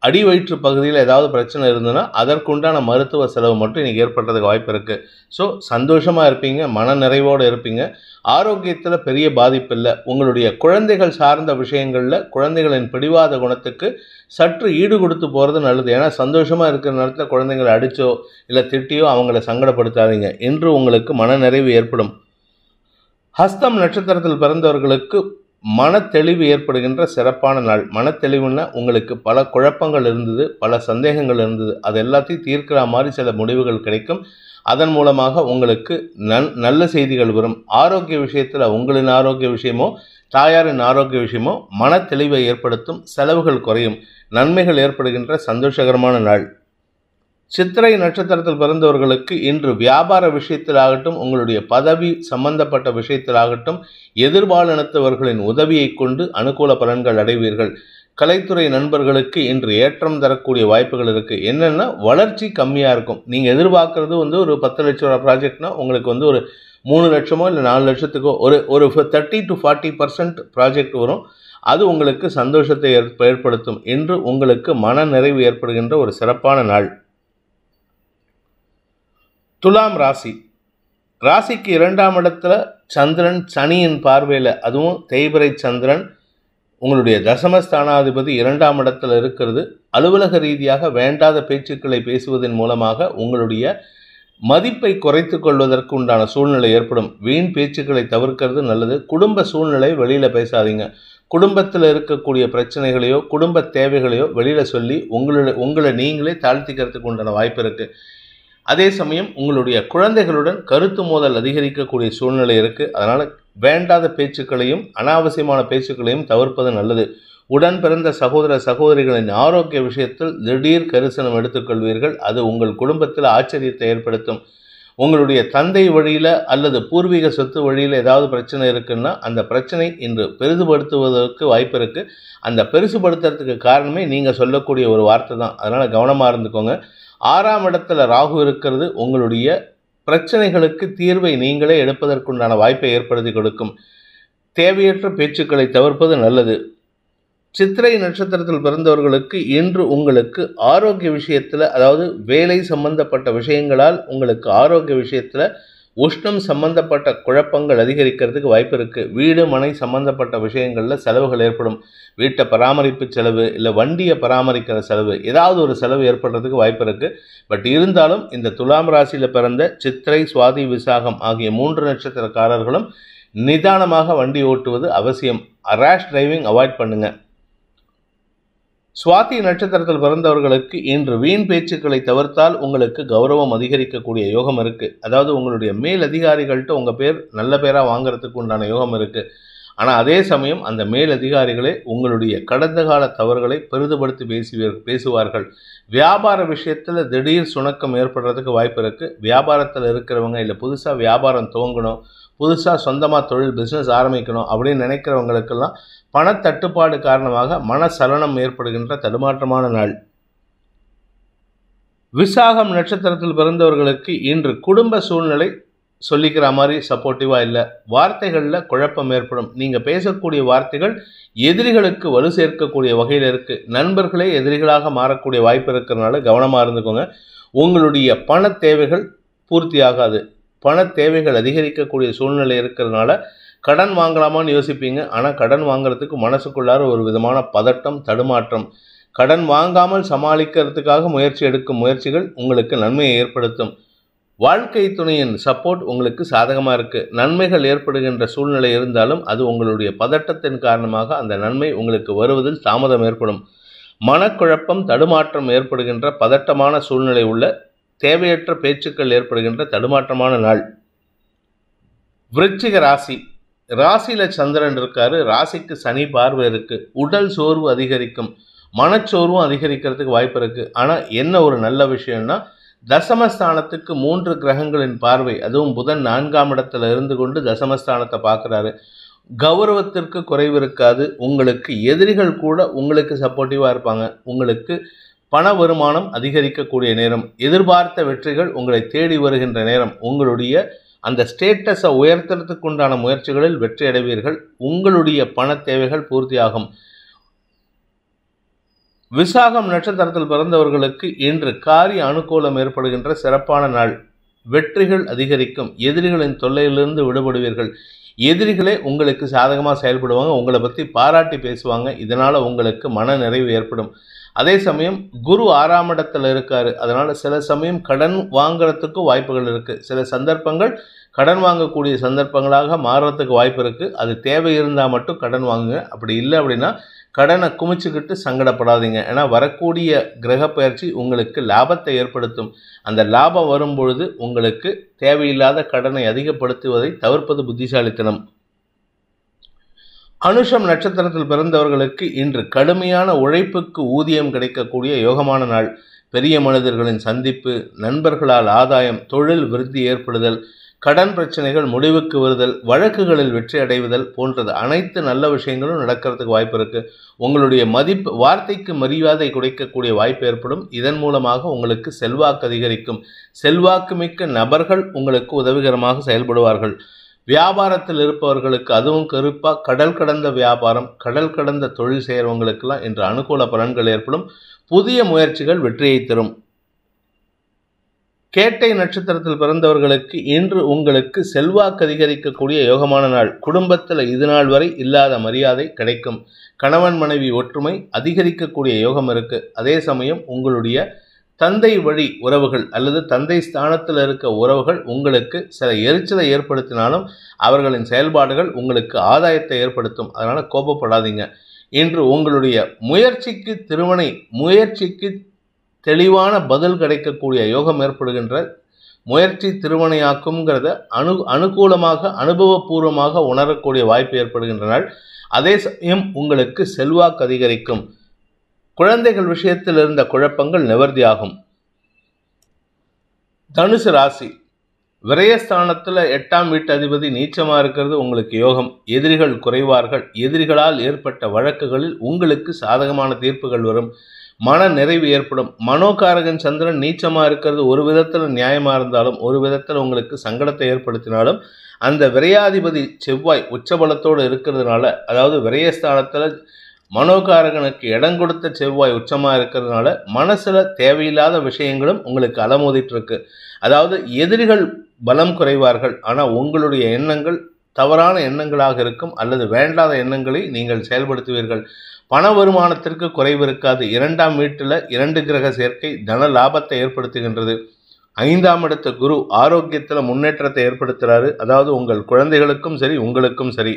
அடி வயிற்று பகுதியில் ஏதாவது பிரச்சனை இருந்ததுன்னா அதற்குண்டான மருத்துவ செலவு மட்டும் இன்றைக்கி ஏற்படுறதுக்கு வாய்ப்பு இருக்குது. ஸோ சந்தோஷமாக இருப்பீங்க, மன நிறைவோடு இருப்பீங்க. ஆரோக்கியத்தில் பெரிய பாதிப்பு இல்லை. உங்களுடைய குழந்தைகள் சார்ந்த விஷயங்களில் குழந்தைகளின் பிடிவாத குணத்துக்கு சற்று ஈடு கொடுத்து போகிறது நல்லது. ஏன்னா சந்தோஷமாக இருக்கிற நேரத்தில் குழந்தைங்களை அடித்தோ இல்லை திட்டியோ அவங்கள சங்கடப்படுத்தாதீங்க. இன்று உங்களுக்கு மன நிறைவு ஏற்படும். ஹஸ்தம் நட்சத்திரத்தில் பிறந்தவர்களுக்கு மனத்தெளிவு ஏற்படுகின்ற சிறப்பான நாள். மனத்தெளிவுன்னா உங்களுக்கு பல குழப்பங்கள் இருந்தது, பல சந்தேகங்கள் இருந்தது, அது எல்லாத்தையும் தீர்க்கிற மாதிரி சில முடிவுகள் கிடைக்கும். அதன் மூலமாக உங்களுக்கு நல்ல செய்திகள் வரும். ஆரோக்கிய விஷயத்தில் உங்களின் ஆரோக்கிய விஷயமோ தாயாரின் ஆரோக்கிய விஷயமோ மனத்தெளிவை ஏற்படுத்தும். செலவுகள் குறையும். நன்மைகள் ஏற்படுகின்ற சந்தோஷகரமான நாள். சித்திரை நட்சத்திரத்தில் பிறந்தவர்களுக்கு இன்று வியாபார விஷயத்திலாகட்டும், உங்களுடைய பதவி சம்பந்தப்பட்ட விஷயத்திலாகட்டும், எதிர்பாலினத்தவர்களின் உதவியை கொண்டு அனுகூல பலன்கள் அடைவீர்கள். கலைத்துறை நண்பர்களுக்கு இன்று ஏற்றம் தரக்கூடிய வாய்ப்புகள் இருக்குது. என்னென்னா வளர்ச்சி கம்மியாக இருக்கும். நீங்கள் எதிர்பார்க்குறது ஒரு 10 லட்ச ரூபா ப்ராஜெக்ட்னா உங்களுக்கு ஒரு 3 லட்சமோ இல்லை 4 லட்சத்துக்கோ ஒரு 30 to 40% ப்ராஜெக்ட் வரும். அது உங்களுக்கு சந்தோஷத்தை ஏற்படுத்தும். இன்று உங்களுக்கு மன நிறைவு ஏற்படுகின்ற ஒரு சிறப்பான நாள். துலாம் ராசி. ராசிக்கு 2ஆம் இடத்துல சந்திரன் சனியின் பார்வையில், அதுவும் தேய்பிறை சந்திரன் உங்களுடைய தசமஸ்தானாதிபதி 2ஆம் இடத்துல இருக்கிறது. அலுவலக ரீதியாக வேண்டாத பேச்சுக்களை பேசுவதன் மூலமாக உங்களுடைய மதிப்பை குறைத்து கொள்வதற்கு உண்டான சூழ்நிலை ஏற்படும். வீண் பேச்சுக்களை தவிர்க்கிறது நல்லது. குடும்ப சூழ்நிலை வெளியில் பேசாதீங்க. குடும்பத்தில் இருக்கக்கூடிய பிரச்சனைகளையோ குடும்ப தேவைகளையோ வெளியில் சொல்லி உங்களை நீங்களே தாழ்த்திக்கிறதுக்கு உண்டான வாய்ப்பு இருக்குது. அதே சமயம் உங்களுடைய குழந்தைகளுடன் கருத்து மோதல் அதிகரிக்கக்கூடிய சூழ்நிலை இருக்குது. அதனால் வேண்டாத பேச்சுக்களையும் அனாவசியமான பேச்சுக்களையும் தவிர்ப்பது நல்லது. உடன் பிறந்த சகோதர சகோதரிகளின் ஆரோக்கிய விஷயத்தில் திடீர் கரிசனம் எடுத்துக்கொள்வீர்கள். அது உங்கள் குடும்பத்தில் ஆச்சரியத்தை ஏற்படுத்தும். உங்களுடைய தந்தை வழியில் அல்லது பூர்வீக சொத்து வழியில் ஏதாவது பிரச்சனை இருக்குன்னா அந்த பிரச்சனை இன்று பெரிதுபடுத்துவதற்கு வாய்ப்பு இருக்குது. அந்த பெருசுபடுத்துறதுக்கு காரணமே நீங்கள் சொல்லக்கூடிய ஒரு வார்த்தை தான். அதனால் கவனமாக இருந்துக்கோங்க. 6ஆம் இடத்துல ராகு இருக்கிறது. உங்களுடைய பிரச்சனைகளுக்கு தீர்வை நீங்களே எடுப்பதற்குண்டான வாய்ப்பை ஏற்படுத்தி கொடுக்கும். தேவையற்ற பேச்சுக்களை தவிர்ப்பது நல்லது. சித்திரை நட்சத்திரத்தில் பிறந்தவர்களுக்கு இன்று உங்களுக்கு ஆரோக்கிய விஷயத்தில், அதாவது வேலை சம்பந்தப்பட்ட விஷயங்களால் உங்களுக்கு ஆரோக்கிய விஷயத்தில் உஷ்ணம் சம்பந்தப்பட்ட குழப்பங்கள் அதிகரிக்கிறதுக்கு வாய்ப்பு இருக்குது. வீடு மனை சம்பந்தப்பட்ட விஷயங்களில் செலவுகள் ஏற்படும். வீட்டை பராமரிப்பு செலவு இல்லை வண்டியை பராமரிக்கிற செலவு, ஏதாவது ஒரு செலவு ஏற்படுறதுக்கு வாய்ப்பு இருக்குது. பட் இருந்தாலும் இந்த துலாம் ராசியில் பிறந்த சித்திரை சுவாதி விசாகம் ஆகிய 3 நட்சத்திரக்காரர்களும் நிதானமாக வண்டி ஓட்டுவது அவசியம். ரேஷ் டிரைவிங் அவாய்ட் பண்ணுங்கள். சுவாதி நட்சத்திரத்தில் பிறந்தவர்களுக்கு இன்று வீண் பேச்சுக்களை தவிர்த்தால் உங்களுக்கு கௌரவம் அதிகரிக்கக்கூடிய யோகம் இருக்குது. அதாவது உங்களுடைய மேல் அதிகாரிகள்கிட்ட உங்கள் பேர் நல்ல பேராக வாங்கிறதுக்கு உண்டான யோகம் இருக்குது. ஆனால் அதே சமயம் அந்த மேல் அதிகாரிகளே உங்களுடைய கடந்த கால தவறுகளை பெரிதுபடுத்தி பேசுவார்கள். வியாபார விஷயத்தில் திடீர் சுணக்கம் ஏற்படுறதுக்கு வாய்ப்பு இருக்குது. வியாபாரத்தில் இருக்கிறவங்க இல்லை புதுசாக வியாபாரம் துவங்கணும், புதுசாக சொந்தமாக தொழில் பிஸ்னஸ் ஆரம்பிக்கணும் அப்படின்னு நினைக்கிறவங்களுக்கெல்லாம் பணத்தட்டுப்பாடு காரணமாக மனசலனம் ஏற்படுகின்ற தடுமாற்றமான நாள். விசாகம் நட்சத்திரத்தில் பிறந்தவர்களுக்கு இன்று குடும்ப சூழ்நிலை சொல்லிக்கிற மாதிரி சப்போர்ட்டிவாக இல்லை. வார்த்தைகளில் குழப்பம் ஏற்படும். நீங்கள் பேசக்கூடிய வார்த்தைகள் எதிரிகளுக்கு வலு சேர்க்கக்கூடிய வகையில் இருக்குது. நண்பர்களே எதிரிகளாக மாறக்கூடிய வாய்ப்பு இருக்கிறதுனால கவனமாக இருந்துக்கோங்க. உங்களுடைய பண தேவைகள் பூர்த்தி ஆகாது. பண தேவைகள் அதிகரிக்கக்கூடிய சூழ்நிலை இருக்கிறதுனால கடன் வாங்கலாமான்னு யோசிப்பீங்க. ஆனால் கடன் வாங்குறதுக்கு மனசுக்குள்ளார ஒரு விதமான பதட்டம், தடுமாற்றம். கடன் வாங்காமல் சமாளிக்கிறதுக்காக முயற்சி எடுக்கும் முயற்சிகள் உங்களுக்கு நன்மையை ஏற்படுத்தும். வாழ்க்கை துணையின் சப்போர்ட் உங்களுக்கு சாதகமாக இருக்குது. நன்மைகள் ஏற்படுகின்ற சூழ்நிலை இருந்தாலும் அது உங்களுடைய பதட்டத்தின் காரணமாக அந்த நன்மை உங்களுக்கு வருவதில் தாமதம் ஏற்படும். மனக்குழப்பம், தடுமாற்றம் ஏற்படுகின்ற பதட்டமான சூழ்நிலை உள்ள தேவையற்ற பேச்சுக்கள் ஏற்படுகின்ற தடுமாற்றமான நாள். விருச்சிக ராசி. ராசியில் சந்திரன் இருக்காரு. ராசிக்கு சனி பார்வை இருக்குது. உடல் சோர்வு அதிகரிக்கும். மனச்சோர்வும் அதிகரிக்கிறதுக்கு வாய்ப்பு இருக்குது. ஆனால் என்ன ஒரு நல்ல விஷயம்னா தசமஸ்தானத்துக்கு 3 கிரகங்களின் பார்வை, அதுவும் புதன் 4ஆம் இடத்துல இருந்து கொண்டு தசமஸ்தானத்தை பார்க்குறாரு. கௌரவத்திற்கு குறைவு இருக்காது. உங்களுக்கு எதிரிகள் கூட உங்களுக்கு சப்போர்ட்டிவாக இருப்பாங்க. உங்களுக்கு பண வருமானம் அதிகரிக்கக்கூடிய நேரம். எதிர்பார்த்த வெற்றிகள் உங்களை தேடி வருகின்ற நேரம். உங்களுடைய அந்த ஸ்டேட்டஸை உயர்த்துறதுக்கு உண்டான முயற்சிகளில் வெற்றி அடைவீர்கள். உங்களுடைய பண தேவைகள் பூர்த்தியாகும். விசாகம் நட்சத்திரத்தில் பிறந்தவர்களுக்கு இன்று காரிய அனுகூலம் ஏற்படுகின்ற சிறப்பான நாள். வெற்றிகள் அதிகரிக்கும். எதிரிகளின் தொல்லையிலிருந்து விடுபடுவீர்கள். எதிரிகளே உங்களுக்கு சாதகமாக செயல்படுவாங்க. உங்களை பற்றி பாராட்டி பேசுவாங்க. இதனால் உங்களுக்கு மன நிறைவு ஏற்படும். அதே சமயம் குரு 6ஆம் இடத்துல இருக்காரு. அதனால சில சமயம் கடன் வாங்குறதுக்கு வாய்ப்புகள் இருக்கு. சில சந்தர்ப்பங்கள் கடன் வாங்கக்கூடிய சந்தர்ப்பங்களாக மாறுறதுக்கு வாய்ப்பு இருக்கு. அது தேவை இருந்தால் மட்டும் கடன் வாங்குங்க. அப்படி இல்லை அப்படின்னா கடனை குமிச்சுக்கிட்டு சங்கடப்படாதீங்க. ஏன்னா வரக்கூடிய கிரக பயிற்சி உங்களுக்கு லாபத்தை ஏற்படுத்தும். அந்த லாபம் வரும்பொழுது உங்களுக்கு தேவையில்லாத கடனை அதிகப்படுத்துவதை தவிர்ப்பது புத்திசாலித்தனம். அனுஷம் நட்சத்திரத்தில் பிறந்தவர்களுக்கு இன்று கடுமையான உழைப்புக்கு ஊதியம் கிடைக்கக்கூடிய யோகமான நாள். பெரிய மனிதர்களின் சந்திப்பு, நண்பர்களால் ஆதாயம், தொழில் விருத்தி ஏற்படுதல், கடன் பிரச்சனைகள் முடிவுக்கு வருதல், வழக்குகளில் வெற்றி அடைவதல் போன்றது அனைத்து நல்ல விஷயங்களும் நடக்கிறதுக்கு வாய்ப்பு இருக்கு. உங்களுடைய மதிப்பு, வார்த்தைக்கு மரியாதை குறைக்கக்கூடிய வாய்ப்பு ஏற்படும். இதன் மூலமாக உங்களுக்கு செல்வாக்கு அதிகரிக்கும். செல்வாக்கு மிக்க நபர்கள் உங்களுக்கு உதவிகரமாக செயல்படுவார்கள். வியாபாரத்தில் இருப்பவர்களுக்கு, அதுவும் குறிப்பாக கடல் கடந்த வியாபாரம், கடல் கடந்த தொழில் செய்கிறவங்களுக்கெல்லாம் இன்று அனுகூல பலன்கள் ஏற்படும். புதிய முயற்சிகள் வெற்றியை தரும். கேட்டை நட்சத்திரத்தில் பிறந்தவர்களுக்கு இன்று உங்களுக்கு செல்வாக்கு அதிகரிக்கக்கூடிய யோகமான நாள். குடும்பத்தில் இது நாள் வரை இல்லாத மரியாதை கிடைக்கும். கணவன் மனைவி ஒற்றுமை அதிகரிக்கக்கூடிய யோகம் இருக்கு. அதே சமயம் உங்களுடைய தந்தை வழி உறவுகள் அல்லது தந்தை ஸ்தானத்தில் இருக்க உறவுகள் உங்களுக்கு சில எரிச்சலை ஏற்படுத்தினாலும் அவர்களின் செயல்பாடுகள் உங்களுக்கு ஆதாயத்தை ஏற்படுத்தும். அதனால் கோபப்படாதீங்க. இன்று உங்களுடைய முயற்சிக்கு தெளிவான பதில் கிடைக்கக்கூடிய யோகம் ஏற்படுகின்ற முயற்சி திருமணையாக்குங்கிறத அனுகூலமாக அனுபவபூர்வமாக உணரக்கூடிய வாய்ப்பு ஏற்படுகின்ற நாள். அதே சமயம் உங்களுக்கு செல்வாக்கு அதிகரிக்கும். குழந்தைகள் விஷயத்தில் இருந்த குழப்பங்கள் நிவர்த்தியாகும். தனுசு ராசி, விரயஸ்தானத்தில் 8ஆம் வீட்டு அதிபதி நீச்சமாக இருக்கிறது உங்களுக்கு யோகம். எதிரிகள் குறைவார்கள். எதிரிகளால் ஏற்பட்ட வழக்குகளில் உங்களுக்கு சாதகமான தீர்ப்புகள் வரும். மன நிறைவு ஏற்படும். மனோகாரகன் சந்திரன் நீச்சமாக இருக்கிறது ஒரு விதத்தில் நியாயமாக இருந்தாலும் ஒரு விதத்தில் உங்களுக்கு சங்கடத்தை ஏற்படுத்தினாலும் அந்த விரையாதிபதி செவ்வாய் உச்சபலத்தோடு இருக்கிறதுனால, அதாவது விரயஸ்தானத்தில் மனோகாரகனுக்கு இடம் கொடுத்த செவ்வாய் உச்சமாக இருக்கிறதுனால மனசில் தேவையில்லாத விஷயங்களும் உங்களுக்கு அலமோதிட்டு இருக்கு. அதாவது எதிரிகள் பலம் குறைவார்கள். ஆனால் உங்களுடைய எண்ணங்கள் தவறான எண்ணங்களாக இருக்கும் அல்லது வேண்டாத எண்ணங்களை நீங்கள் செயல்படுத்துவீர்கள். பண வருமானத்திற்கு குறைவு இருக்காது. 2ஆம் வீட்டில் 2 கிரக சேர்க்கை தன லாபத்தை ஏற்படுத்துகின்றது. 5ஆம் இடத்த குரு ஆரோக்கியத்தில் முன்னேற்றத்தை ஏற்படுத்துகிறாரு. அதாவது உங்கள் குழந்தைகளுக்கும் சரி உங்களுக்கும் சரி.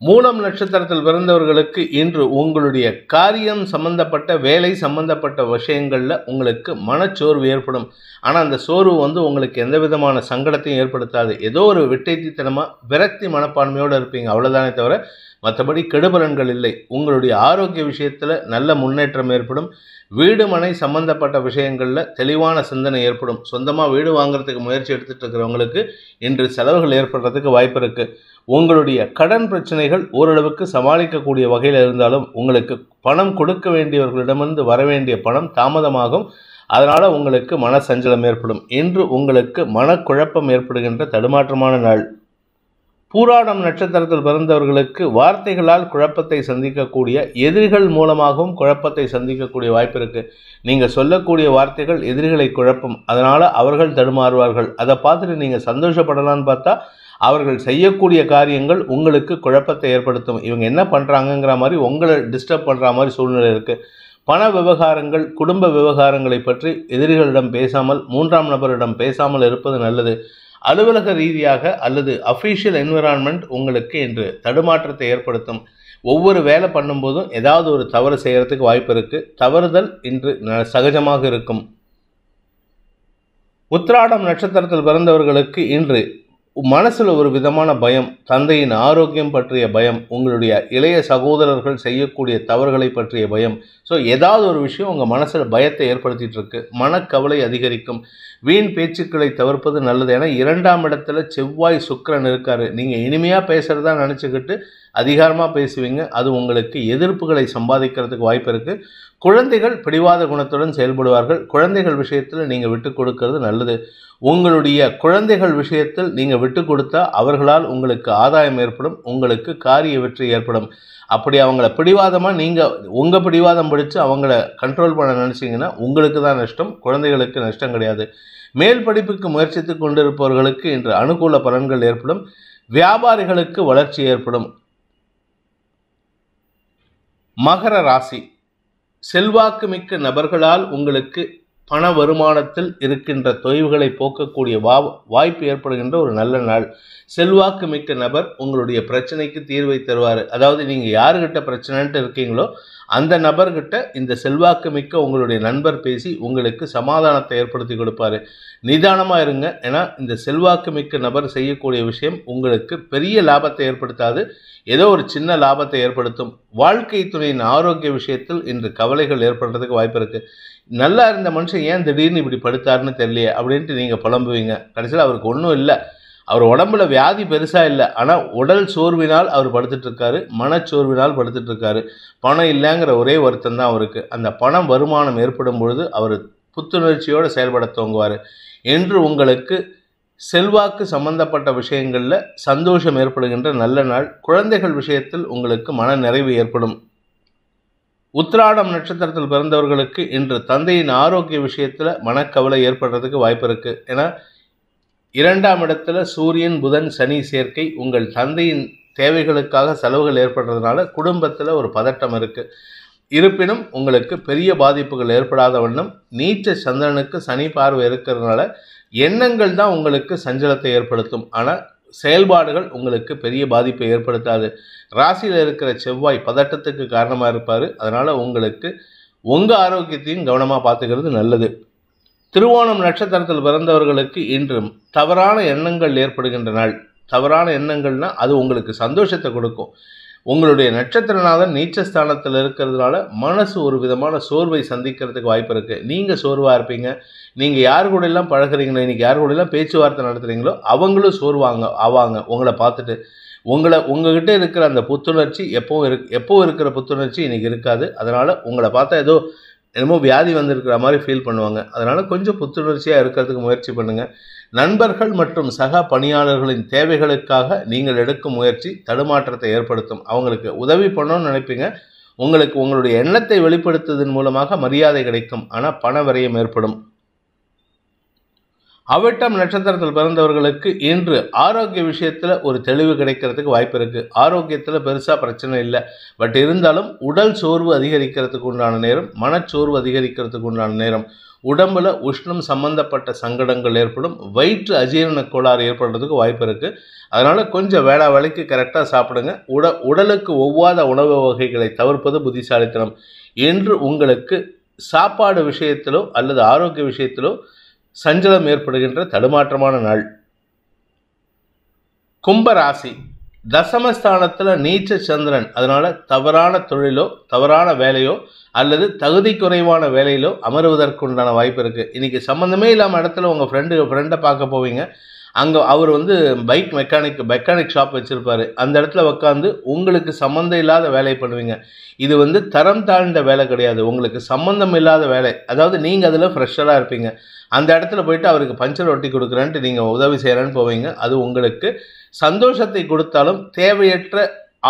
மூலம் நட்சத்திரத்தில் பிறந்தவர்களுக்கு இன்று உங்களுடைய காரியம் சம்பந்தப்பட்ட வேலை சம்பந்தப்பட்ட விஷயங்களில் உங்களுக்கு மனச்சோர்வு ஏற்படும். ஆனால் அந்த சோர்வு உங்களுக்கு எந்த விதமான சங்கடத்தையும் ஏற்படுத்தாது. ஏதோ ஒரு விரக்தி மனப்பான்மையோடு இருப்பீங்க, அவ்வளோதானே தவிர மற்றபடி கெடுபலன்கள் இல்லை. உங்களுடைய ஆரோக்கிய விஷயத்தில் நல்ல முன்னேற்றம் ஏற்படும். வீடு மனை சம்பந்தப்பட்ட விஷயங்களில் தெளிவான சிந்தனை ஏற்படும். சொந்தமாக வீடு வாங்குறதுக்கு முயற்சி எடுத்துகிட்டு இருக்கிறவங்களுக்கு இன்று செலவுகள் ஏற்படுறதுக்கு வாய்ப்பு இருக்குது. உங்களுடைய கடன் பிரச்சனைகள் ஓரளவுக்கு சமாளிக்கக்கூடிய வகையில் இருந்தாலும் உங்களுக்கு பணம் கொடுக்க வேண்டியவர்களிடமிருந்து வர வேண்டிய பணம் தாமதமாகும். அதனால் உங்களுக்கு மன சஞ்சலம் ஏற்படும். இன்று உங்களுக்கு மனக்குழப்பம் ஏற்படுகின்ற தடுமாற்றமான நாள். பூராடம் நட்சத்திரத்தில் பிறந்தவர்களுக்கு வார்த்தைகளால் குழப்பத்தை சந்திக்கக்கூடிய, எதிரிகள் மூலமாகவும் குழப்பத்தை சந்திக்கக்கூடிய வாய்ப்பு இருக்குது. நீங்கள் சொல்லக்கூடிய வார்த்தைகள் எதிரிகளை குழப்பும். அதனால் அவர்கள் தடுமாறுவார்கள். அதை பார்த்துட்டு நீங்கள் சந்தோஷப்படலான்னு பார்த்தா அவர்கள் செய்யக்கூடிய காரியங்கள் உங்களுக்கு குழப்பத்தை ஏற்படுத்தும். இவங்க என்ன பண்ணுறாங்கங்கிற மாதிரி உங்களை டிஸ்டர்ப் பண்ணுற மாதிரி சூழ்நிலை இருக்குது. பண விவகாரங்கள், குடும்ப விவகாரங்களை பற்றி எதிரிகளிடம் பேசாமல், 3ஆம் நபரிடம் பேசாமல் இருப்பது நல்லது. அலுவலக ரீதியாக அல்லது அஃபீஷியல் என்விரான்மெண்ட் உங்களுக்கு இன்று தடுமாற்றத்தை ஏற்படுத்தும். ஒவ்வொரு வேலை பண்ணும்போதும் ஏதாவது ஒரு தவறு செய்கிறதுக்கு வாய்ப்பு இருக்குது. தவறுதல் இன்று சகஜமாக இருக்கும். உத்திராடம் நட்சத்திரத்தில் பிறந்தவர்களுக்கு இன்று மனசில் ஒரு விதமான பயம், தந்தையின் ஆரோக்கியம் பற்றிய பயம், உங்களுடைய இளைய சகோதரர்கள் செய்யக்கூடிய தவறுகளை பற்றிய பயம். ஸோ ஏதாவது ஒரு விஷயம் உங்கள் மனசில் பயத்தை ஏற்படுத்திகிட்டு இருக்கு. மனக்கவலை அதிகரிக்கும். வீண் பேச்சுக்களை தவிர்ப்பது நல்லது. ஏன்னா 2ஆம் இடத்துல செவ்வாய் சுக்கிரன் இருக்கார். நீங்கள் இனிமையாக பேசுகிறதா நினச்சிக்கிட்டு அதிகாரமாக பேசுவீங்க. அது உங்களுக்கு எதிர்ப்புகளை சம்பாதிக்கிறதுக்கு வாய்ப்பு இருக்குது. குழந்தைகள் பிடிவாத குணத்துடன் செயல்படுவார்கள். குழந்தைகள் விஷயத்தில் நீங்கள் விட்டு கொடுக்கறது நல்லது. உங்களுடைய குழந்தைகள் விஷயத்தில் நீங்கள் விட்டு கொடுத்தா அவர்களால் உங்களுக்கு ஆதாயம் ஏற்படும். உங்களுக்கு காரிய வெற்றி ஏற்படும். அப்படி அவங்கள பிடிவாதமாக நீங்கள் உங்கள் பிடிவாதம் பிடிச்சு அவங்கள கண்ட்ரோல் பண்ண நினச்சிங்கன்னா உங்களுக்கு தான் நஷ்டம், குழந்தைகளுக்கு நஷ்டம் கிடையாது. மேல் படிப்புக்கு முயற்சித்து கொண்டிருப்பவர்களுக்கு இன்று அனுகூல பலன்கள் ஏற்படும். வியாபாரிகளுக்கு வளர்ச்சி ஏற்படும். மகர ராசி, செல்வாக்கு மிக்க நபர்களால் உங்களுக்கு பண வருமானத்தில் இருக்கின்ற தொய்வுகளை போக்கக்கூடிய வாய்ப்பு ஏற்படுகின்ற ஒரு நல்ல நாள். செல்வாக்கு மிக்க நபர் உங்களுடைய பிரச்சனைக்கு தீர்வை தருவார். அதாவது நீங்கள் யாருக்கிட்ட பிரச்சனைன்ட்டு இருக்கீங்களோ அந்த நபர்கிட்ட இந்த செல்வாக்கு மிக்க உங்களுடைய நண்பர் பேசி உங்களுக்கு சமாதானத்தை ஏற்படுத்தி கொடுப்பாரு. நிதானமாக இருங்க. ஏன்னா இந்த செல்வாக்கு மிக்க நபர் செய்யக்கூடிய விஷயம் உங்களுக்கு பெரிய லாபத்தை ஏற்படுத்தாது, ஏதோ ஒரு சின்ன லாபத்தை ஏற்படுத்தும். வாழ்க்கை துணையின் ஆரோக்கிய விஷயத்தில் இன்று கவலைகள் ஏற்படுறதுக்கு வாய்ப்பு இருக்குது. நல்லா இருந்த மனுஷன் ஏன் திடீர்னு இப்படி படுத்தாருன்னு தெரியலையே அப்படின்ட்டு நீங்கள் புலம்புவீங்க. கடைசியில் அவருக்கு ஒன்றும் இல்லை, அவர் உடம்புல வியாதி பெருசாக இல்லை, ஆனால் உடல் சோர்வினால் அவர் படுத்துட்டு இருக்காரு, மனச்சோர்வினால் படுத்துட்டு இருக்காரு. பணம் இல்லைங்கிற ஒரே வருத்தம் தான் அவருக்கு. அந்த பணம் வருமானம் ஏற்படும் பொழுது அவர் புத்துணர்ச்சியோடு செயல்பட துவங்குவார். என்று உங்களுக்கு செல்வாக்கு சம்பந்தப்பட்ட விஷயங்களில் சந்தோஷம் ஏற்படுகின்ற நல்ல நாள். குழந்தைகள் விஷயத்தில் உங்களுக்கு மன நிறைவு ஏற்படும். உத்திராடம் நட்சத்திரத்தில் பிறந்தவர்களுக்கு இன்று தந்தையின் ஆரோக்கிய விஷயத்தில் மனக்கவலை ஏற்படுறதுக்கு வாய்ப்பு இருக்குது. ஏன்னா 2ஆம் இடத்துல சூரியன் புதன் சனி சேர்க்கை உங்கள் தந்தையின் தேவைகளுக்காக செலவுகள் ஏற்படுறதுனால குடும்பத்தில் ஒரு பதட்டம் இருக்குது. இருப்பினும் உங்களுக்கு பெரிய பாதிப்புகள் ஏற்படாத வண்ணம் நீச்ச சந்திரனுக்கு சனி பார்வை இருக்கிறதுனால எண்ணங்கள் தான் உங்களுக்கு சஞ்சலத்தை ஏற்படுத்தும், ஆனால் செயல்பாடுகள் உங்களுக்கு பெரிய பாதிப்பை ஏற்படுத்தாது. ராசியில் இருக்கிற செவ்வாய் பதட்டத்துக்கு காரணமாக இருப்பார். அதனால் உங்களுக்கு உங்கள் ஆரோக்கியத்தையும் கவனமாக பார்த்துக்கிறது நல்லது. திருவோணம் நட்சத்திரத்தில் பிறந்தவர்களுக்கு இன்று தவறான எண்ணங்கள் ஏற்படுகின்ற நாள். தவறான எண்ணங்கள்னால் அது உங்களுக்கு சந்தோஷத்தை கொடுக்கும். உங்களுடைய நட்சத்திரநாதன் நீச்சஸ்தானத்தில் இருக்கிறதுனால மனசு ஒரு விதமான சோர்வை சந்திக்கிறதுக்கு வாய்ப்பு இருக்குது. நீங்கள் சோர்வாக இருப்பீங்க. நீங்கள் யார் கூட எல்லாம் பழகிறீங்களோ, இன்றைக்கி யார் கூட எல்லாம் பேச்சுவார்த்தை நடத்துகிறீங்களோ அவங்களும் ஆவாங்க உங்களை பார்த்துட்டு. உங்ககிட்ட இருக்கிற அந்த புத்துணர்ச்சி எப்போவும் இருக்கிற புத்துணர்ச்சி இன்றைக்கி இருக்காது. அதனால் உங்களை பார்த்தா என்னமோ வியாதி வந்திருக்கிற மாதிரி ஃபீல் பண்ணுவாங்க. அதனால் கொஞ்சம் புத்துணர்ச்சியாக இருக்கிறதுக்கு முயற்சி பண்ணுங்கள். நண்பர்கள் மற்றும் சக பணியாளர்களின் தேவைகளுக்காக நீங்கள் எடுக்கும் முயற்சி தடுமாற்றத்தை ஏற்படுத்தும். அவங்களுக்கு உதவி பண்ணணும்னு நினைப்பீங்க. உங்களுக்கு உங்களுடைய எண்ணத்தை வெளிப்படுத்துவதன் மூலமாக மரியாதை கிடைக்கும், ஆனால் பண விரயம் ஏற்படும். அவிட்டம் நட்சத்திரத்தில் பிறந்தவர்களுக்கு இன்று ஆரோக்கிய விஷயத்தில் ஒரு தெளிவு கிடைக்கிறதுக்கு வாய்ப்பு இருக்குது. ஆரோக்கியத்தில் பெருசாக பிரச்சனை இல்லை, பட் இருந்தாலும் உடல் சோர்வு அதிகரிக்கிறதுக்கு உண்டான நேரம், மனச்சோர்வு அதிகரிக்கிறதுக்கு உண்டான நேரம். உடம்புல உஷ்ணம் சம்பந்தப்பட்ட சங்கடங்கள் ஏற்படும். வயிற்று அஜீரண கோளாறு ஏற்படுறதுக்கு வாய்ப்பு இருக்குது. அதனால் கொஞ்சம் வேளைக்கு கரெக்டாக சாப்பிடுங்க. உடலுக்கு ஒவ்வாத உணவு வகைகளை தவிர்ப்பது புத்திசாலித்தனம். இன்று உங்களுக்கு சாப்பாடு விஷயத்திலோ அல்லது ஆரோக்கிய விஷயத்திலோ சஞ்சலம் ஏற்படுகின்ற தடுமாற்றமான நாள். கும்பராசி தசமஸ்தானத்தில் நீச்ச சந்திரன், அதனால் தவறான தொழிலோ தவறான வேலையோ அல்லது தகுதி குறைவான வேலையிலோ அமருவதற்குண்டான வாய்ப்பு இருக்குது. இன்றைக்கி சம்மந்தமே இல்லாமல் இடத்துல உங்கள் ஃப்ரெண்டை பார்க்க போவீங்க. அங்கே அவர் பைக் மெக்கானிக் ஷாப் வச்சுருப்பார். அந்த இடத்துல உட்காந்து உங்களுக்கு சம்மந்தம் இல்லாத வேலையை பண்ணுவீங்க. இது தரம் தாழ்ந்த வேலை கிடையாது, உங்களுக்கு சம்மந்தம் இல்லாத வேலை. அதாவது நீங்கள் அதில் ஃப்ரெஷராக இருப்பீங்க. அந்த இடத்துல போயிட்டு அவருக்கு பஞ்சர் ஒட்டி கொடுக்குறேன்ட்டு நீங்கள் உதவி செய்கிறேன்னு போவீங்க. அது உங்களுக்கு சந்தோஷத்தை கொடுத்தாலும் தேவையற்ற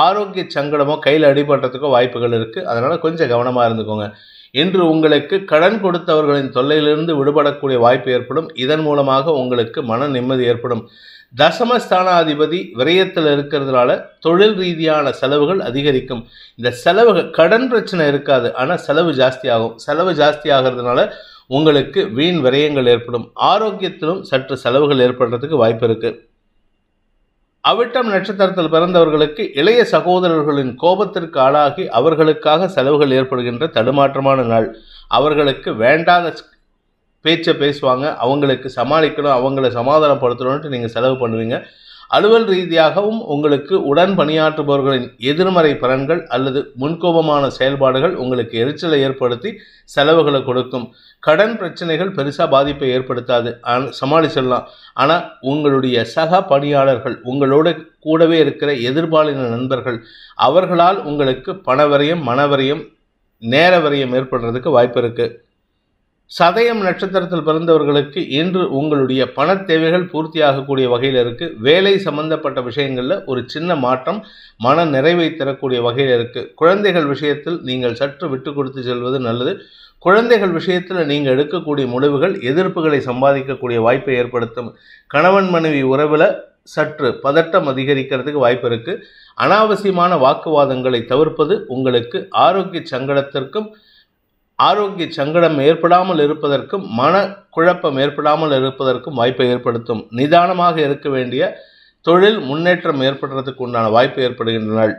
ஆரோக்கிய சங்கடமோ கையில் அடிபடுறதுக்கோ வாய்ப்புகள் இருக்குது. அதனால் கொஞ்சம் கவனமாக இருந்துக்கோங்க. இன்று உங்களுக்கு கடன் கொடுத்தவர்களின் தொல்லையிலிருந்து விடுபடக்கூடிய வாய்ப்பு ஏற்படும். இதன் மூலமாக உங்களுக்கு மன நிம்மதி ஏற்படும். தசமஸ்தானாதிபதி விரயத்தில் இருக்கிறதுனால தொழில் ரீதியான செலவுகள் அதிகரிக்கும். இந்த செலவுகள் கடன் பிரச்சனை இருக்காது, ஆனால் செலவு ஜாஸ்தியாகும். செலவு ஜாஸ்தி ஆகிறதுனால உங்களுக்கு வீண் விரயங்கள் ஏற்படும். ஆரோக்கியத்திலும் சற்று செலவுகள் ஏற்படுறதுக்கு வாய்ப்பு இருக்குது. அவிட்டம் நட்சத்திரத்தில் பிறந்தவர்களுக்கு இளைய சகோதரர்களின் கோபத்திற்கு ஆளாகி அவர்களுக்காக செலவுகள் ஏற்படுகின்ற தடுமாற்றமான நாள். அவர்களுக்கு வேண்டாத பேச்சை பேசுவாங்க, அவங்களுக்கு சமாளிக்கணும், அவங்கள சமாதானப்படுத்தணும்ட்டு நீங்கள் செலவு பண்ணுவீங்க. அலுவல் ரீதியாகவும் உங்களுக்கு உடன் பணியாற்றுபவர்களின் எதிர்மறை பலன்கள் அல்லது முன்கோபமான செயல்பாடுகள் உங்களுக்கு எரிச்சலை ஏற்படுத்தி செலவுகளை கொடுக்கும். கடன் பிரச்சனைகள் பெருசாக பாதிப்பை ஏற்படுத்தாது, சமாளிச்சிடலாம். ஆனால் உங்களுடைய சக பணியாளர்கள், உங்களோட கூடவே இருக்கிற எதிர்பாலின நண்பர்கள், அவர்களால் உங்களுக்கு பணவரையும் மனவரையும் நேர வரையும் ஏற்படுறதுக்கு வாய்ப்பு இருக்குது. சதயம் நட்சத்திரத்தில் பிறந்தவர்களுக்கு இன்று உங்களுடைய பண தேவைகள் பூர்த்தியாகக்கூடிய வகையில் இருக்குது. வேலை சம்பந்தப்பட்ட விஷயங்களில் ஒரு சின்ன மாற்றம் மன நிறைவை தரக்கூடிய வகையில் இருக்குது. குழந்தைகள் விஷயத்தில் நீங்கள் சற்று விட்டு கொடுத்து செல்வது நல்லது. குழந்தைகள் விஷயத்தில் நீங்கள் எடுக்கக்கூடிய முடிவுகள் எதிர்ப்புகளை சம்பாதிக்கக்கூடிய வாய்ப்பை ஏற்படுத்தும். கணவன் மனைவி உறவில் சற்று பதட்டம் அதிகரிக்கிறதுக்கு வாய்ப்பு இருக்குது. அனாவசியமான வாக்குவாதங்களை தவிர்ப்பது உங்களுக்கு ஆரோக்கிய சங்கடத்திற்கும் ஆரோக்கிய சங்கடம் ஏற்படாமல் இருப்பதற்கும் மன குழப்பம் ஏற்படாமல் இருப்பதற்கும் வாய்ப்பை ஏற்படுத்தும். நிதானமாக இருக்க வேண்டிய தொழில் முன்னேற்றம் ஏற்படுறதுக்கு உண்டான வாய்ப்பு ஏற்படுகின்ற நாள்.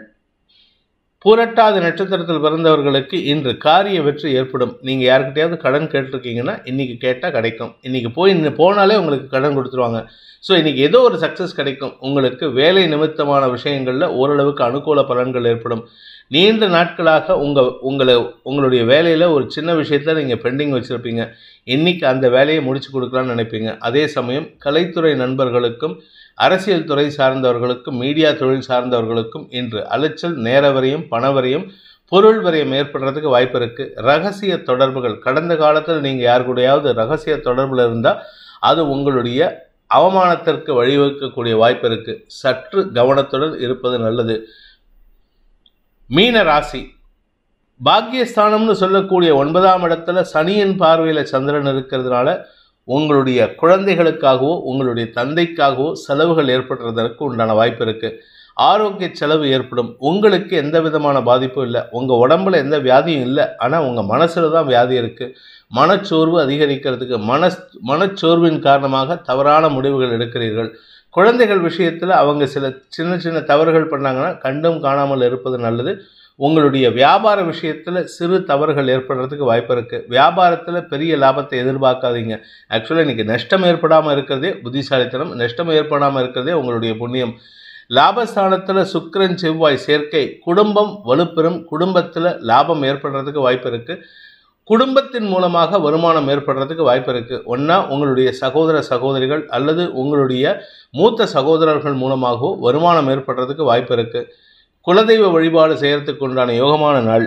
பூரட்டாதி நட்சத்திரத்தில் பிறந்தவர்களுக்கு இன்று காரிய வெற்றி ஏற்படும். நீங்கள் யாருக்கிட்டையாவது கடன் கேட்டிருக்கீங்கன்னா இன்றைக்கி கேட்டால் கிடைக்கும். இன்றைக்கி போனாலே உங்களுக்கு கடன் கொடுத்துருவாங்க. ஸோ இன்றைக்கி ஏதோ ஒரு சக்ஸஸ் கிடைக்கும். உங்களுக்கு வேலை நிமித்தமான விஷயங்களில் ஓரளவுக்கு அனுகூல பலன்கள் ஏற்படும். நீண்ட நாட்களாக உங்களுடைய வேலையில் ஒரு சின்ன விஷயத்தில் நீங்கள் பெண்டிங் வச்சுருப்பீங்க. இன்றைக்கி அந்த வேலையை முடிச்சு கொடுக்கலான்னு நினைப்பீங்க. அதே சமயம் கலைத்துறை நண்பர்களுக்கும் அரசியல் துறை சார்ந்தவர்களுக்கும் மீடியா தொழில் சார்ந்தவர்களுக்கும் இன்று அலைச்சல், நேர வரையும் பண வரையும் பொருள் வரையும் ஏற்படுறதுக்கு வாய்ப்பு இருக்குது. ரகசிய தொடர்புகள், கடந்த காலத்தில் நீங்கள் யார் கூடயாவது ரகசிய தொடர்பில் இருந்தால் அது உங்களுடைய அவமானத்திற்கு வழிவகுக்கக்கூடிய வாய்ப்பு இருக்குது. சற்று கவனத்துடன் இருப்பது நல்லது. மீன ராசி, பாக்கியஸ்தானம்னு சொல்லக்கூடிய 9ஆம் இடத்துல சனியின் பார்வையில் சந்திரன் இருக்கிறதுனால உங்களுடைய குழந்தைகளுக்காகவோ உங்களுடைய தந்தைக்காகவோ செலவுகள் ஏற்படுறதற்கு உண்டான வாய்ப்பு இருக்குது. ஆரோக்கிய செலவு ஏற்படும். உங்களுக்கு எந்த விதமான பாதிப்பும் இல்லை. உங்கள் உடம்புல எந்த வியாதியும் இல்லை. ஆனால் உங்கள் மனசில் தான் வியாதி இருக்குது. மனச்சோர்வு அதிகரிக்கிறதுக்கு மனச்சோர்வின் காரணமாக தவறான முடிவுகள் எடுக்கிறீர்கள். குழந்தைகள் விஷயத்தில் அவங்க சில சின்ன சின்ன தவறுகள் பண்ணாங்கன்னா கண்டும் காணாமல் இருப்பது நல்லது. உங்களுடைய வியாபார விஷயத்தில் சிறு தவறுகள் ஏற்படுறதுக்கு வாய்ப்பு இருக்குது. வியாபாரத்தில் பெரிய லாபத்தை எதிர்பார்க்காதீங்க. ஆக்சுவலாக இன்றைக்கி நஷ்டம் ஏற்படாமல் இருக்கிறதே புத்திசாலித்தனம். நஷ்டம் ஏற்படாமல் இருக்கிறதே உங்களுடைய புண்ணியம். லாபஸ்தானத்தில் சுக்கிரன் செவ்வாய் சேர்க்கை குடும்பம் வலுப்பெறும். குடும்பத்தில் லாபம் ஏற்படுறதுக்கு வாய்ப்பு இருக்குது. குடும்பத்தின் மூலமாக வருமானம் ஏற்படுறதுக்கு வாய்ப்பு இருக்குது. ஒன்றா உங்களுடைய சகோதர சகோதரிகள் அல்லது உங்களுடைய மூத்த சகோதரர்கள் மூலமாகவோ வருமானம் ஏற்படுறதுக்கு வாய்ப்பு இருக்குது. குலதெய்வ வழிபாடு செய்கிறதுக்கு உண்டான யோகமான நாள்.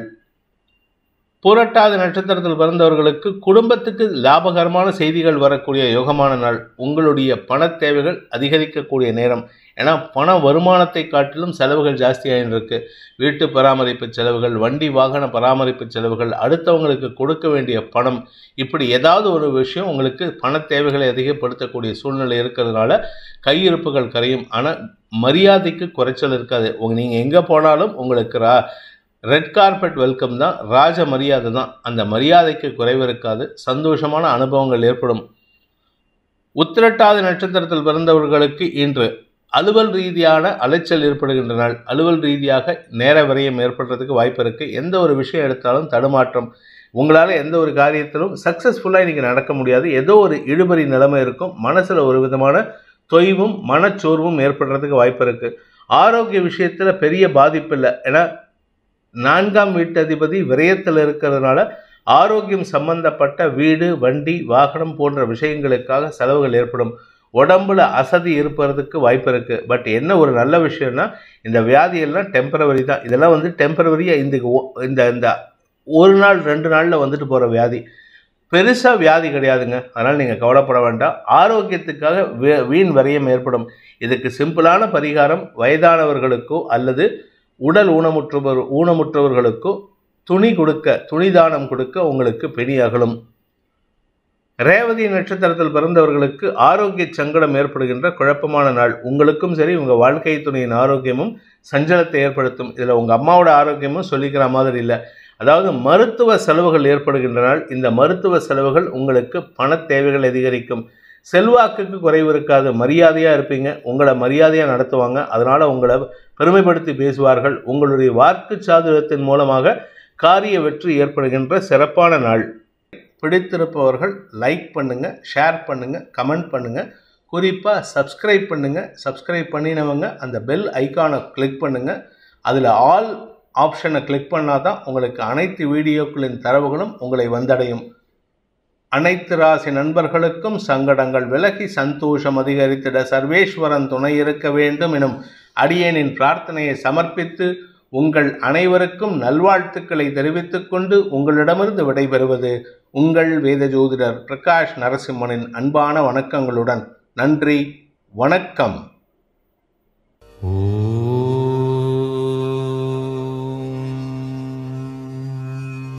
பூரட்டாதி நட்சத்திரத்தில் பிறந்தவர்களுக்கு குடும்பத்துக்கு லாபகரமான செய்திகள் வரக்கூடிய யோகமான நாள். உங்களுடைய பண தேவைகள் அதிகரிக்கக்கூடிய நேரம். ஏன்னா பண வருமானத்தை காட்டிலும் செலவுகள் ஜாஸ்தியாக இருக்கு. வீட்டு பராமரிப்பு செலவுகள், வண்டி வாகன பராமரிப்பு செலவுகள், அடுத்தவங்களுக்கு கொடுக்க வேண்டிய பணம், இப்படி ஏதாவது ஒரு விஷயம் உங்களுக்கு பண தேவைகளை அதிகப்படுத்தக்கூடிய சூழ்நிலை இருக்கிறதுனால கையிருப்புகள் கரையும். ஆனால் மரியாதைக்கு குறைச்சல் இருக்காது. நீங்கள் எங்கே போனாலும் உங்களுக்கு ரெட் கார்பெட் வெல்கம் தான், ராஜ மரியாதை தான். அந்த மரியாதைக்கு குறைவு இருக்காது. சந்தோஷமான அனுபவங்கள் ஏற்படும். உத்திரட்டாதி நட்சத்திரத்தில் பிறந்தவர்களுக்கு இன்று அலுவல் ரீதியான அலைச்சல் ஏற்படுகின்ற நாள். அலுவல் ரீதியாக நேர விரயம் ஏற்படுறதுக்கு வாய்ப்பு இருக்குது. எந்த ஒரு விஷயம் எடுத்தாலும் தடுமாற்றம். உங்களால் எந்த ஒரு காரியத்திலும் சக்ஸஸ்ஃபுல்லாக இன்றைக்கி நடக்க முடியாது. ஏதோ ஒரு இழுபறி நிலைமை இருக்கும். மனசில் ஒரு விதமான தொய்வும் மனச்சோர்வும் ஏற்படுறதுக்கு வாய்ப்பு இருக்குது. ஆரோக்கிய விஷயத்தில் பெரிய பாதிப்பு இல்லை. ஏன்னா 4ஆம் வீட்டு அதிபதி விரயத்தில் இருக்கிறதுனால ஆரோக்கியம் சம்பந்தப்பட்ட வீடு, வண்டி, வாகனம் போன்ற விஷயங்களுக்காக செலவுகள் ஏற்படும். உடம்புல அசதி இருப்பதற்கு வாய்ப்பு இருக்குது. பட் என்ன ஒரு நல்ல விஷயம்னா இந்த வியாதியெல்லாம் டெம்பரவரி தான். இதெல்லாம் டெம்பரவரியாக இந்த ஒரு நாள் 2 நாளில் வந்துட்டு போகிற வியாதி. பெருசாக வியாதி கிடையாதுங்க. அதனால் நீங்கள் கவலைப்பட வேண்டாம். ஆரோக்கியத்துக்காக வீண் விரயம் ஏற்படும். இதுக்கு சிம்பிளான பரிகாரம், வயதானவர்களுக்கோ அல்லது உடல் ஊனமுற்றவர்களுக்கோ துணி தானம் கொடுக்க உங்களுக்கு பிணி அகலும். ரேவதி நட்சத்திரத்தில் பிறந்தவர்களுக்கு ஆரோக்கிய சங்கடம் ஏற்படுகின்ற குழப்பமான நாள். உங்களுக்கும் சரி உங்கள் வாழ்க்கை துணையின் ஆரோக்கியமும் சஞ்சலத்தை ஏற்படுத்தும். இதில் உங்கள் அம்மாவோட ஆரோக்கியமும் சொல்லிக்கிற மாதிரி இல்லை. அதாவது மருத்துவ செலவுகள் ஏற்படுகின்ற நாள். இந்த மருத்துவ செலவுகள் உங்களுக்கு பண தேவைகள் அதிகரிக்கும். செல்வாக்குக்கு குறைவு இருக்காது. மரியாதையாக இருப்பீங்க. உங்களை மரியாதையாக நடத்துவாங்க. அதனால் உங்களை பெருமைப்படுத்தி பேசுவார்கள். உங்களுடைய வாக்கு சாதுரியத்தின் மூலமாக காரிய வெற்றி ஏற்படுகின்ற சிறப்பான நாள். பிடித்திருப்பவர்கள் லைக் பண்ணுங்கள், ஷேர் பண்ணுங்கள், கமெண்ட் பண்ணுங்கள். குறிப்பாக சப்ஸ்கிரைப் பண்ணுங்கள். சப்ஸ்கிரைப் பண்ணினவங்க அந்த பெல் ஐக்கானை கிளிக் பண்ணுங்கள். அதில் ஆல் ஆப்ஷனை கிளிக் பண்ணால் தான் உங்களுக்கு அனைத்து வீடியோக்களின் தரவுகளும் உங்களை வந்தடையும். அனைத்து ராசி நண்பர்களுக்கும் சங்கடங்கள் விலகி சந்தோஷம் அதிகரித்திட சர்வேஸ்வரன் துணை இருக்க வேண்டும் எனும் அடியேனின் பிரார்த்தனையை சமர்ப்பித்து உங்கள் அனைவருக்கும் நல்வாழ்த்துக்களை தெரிவித்துக் கொண்டு உங்களிடமிருந்து விடைபெறுவது உங்கள் வேத ஜோதிடர் பிரகாஷ் நரசிம்மனின் அன்பான வணக்கங்களுடன். நன்றி, வணக்கம்.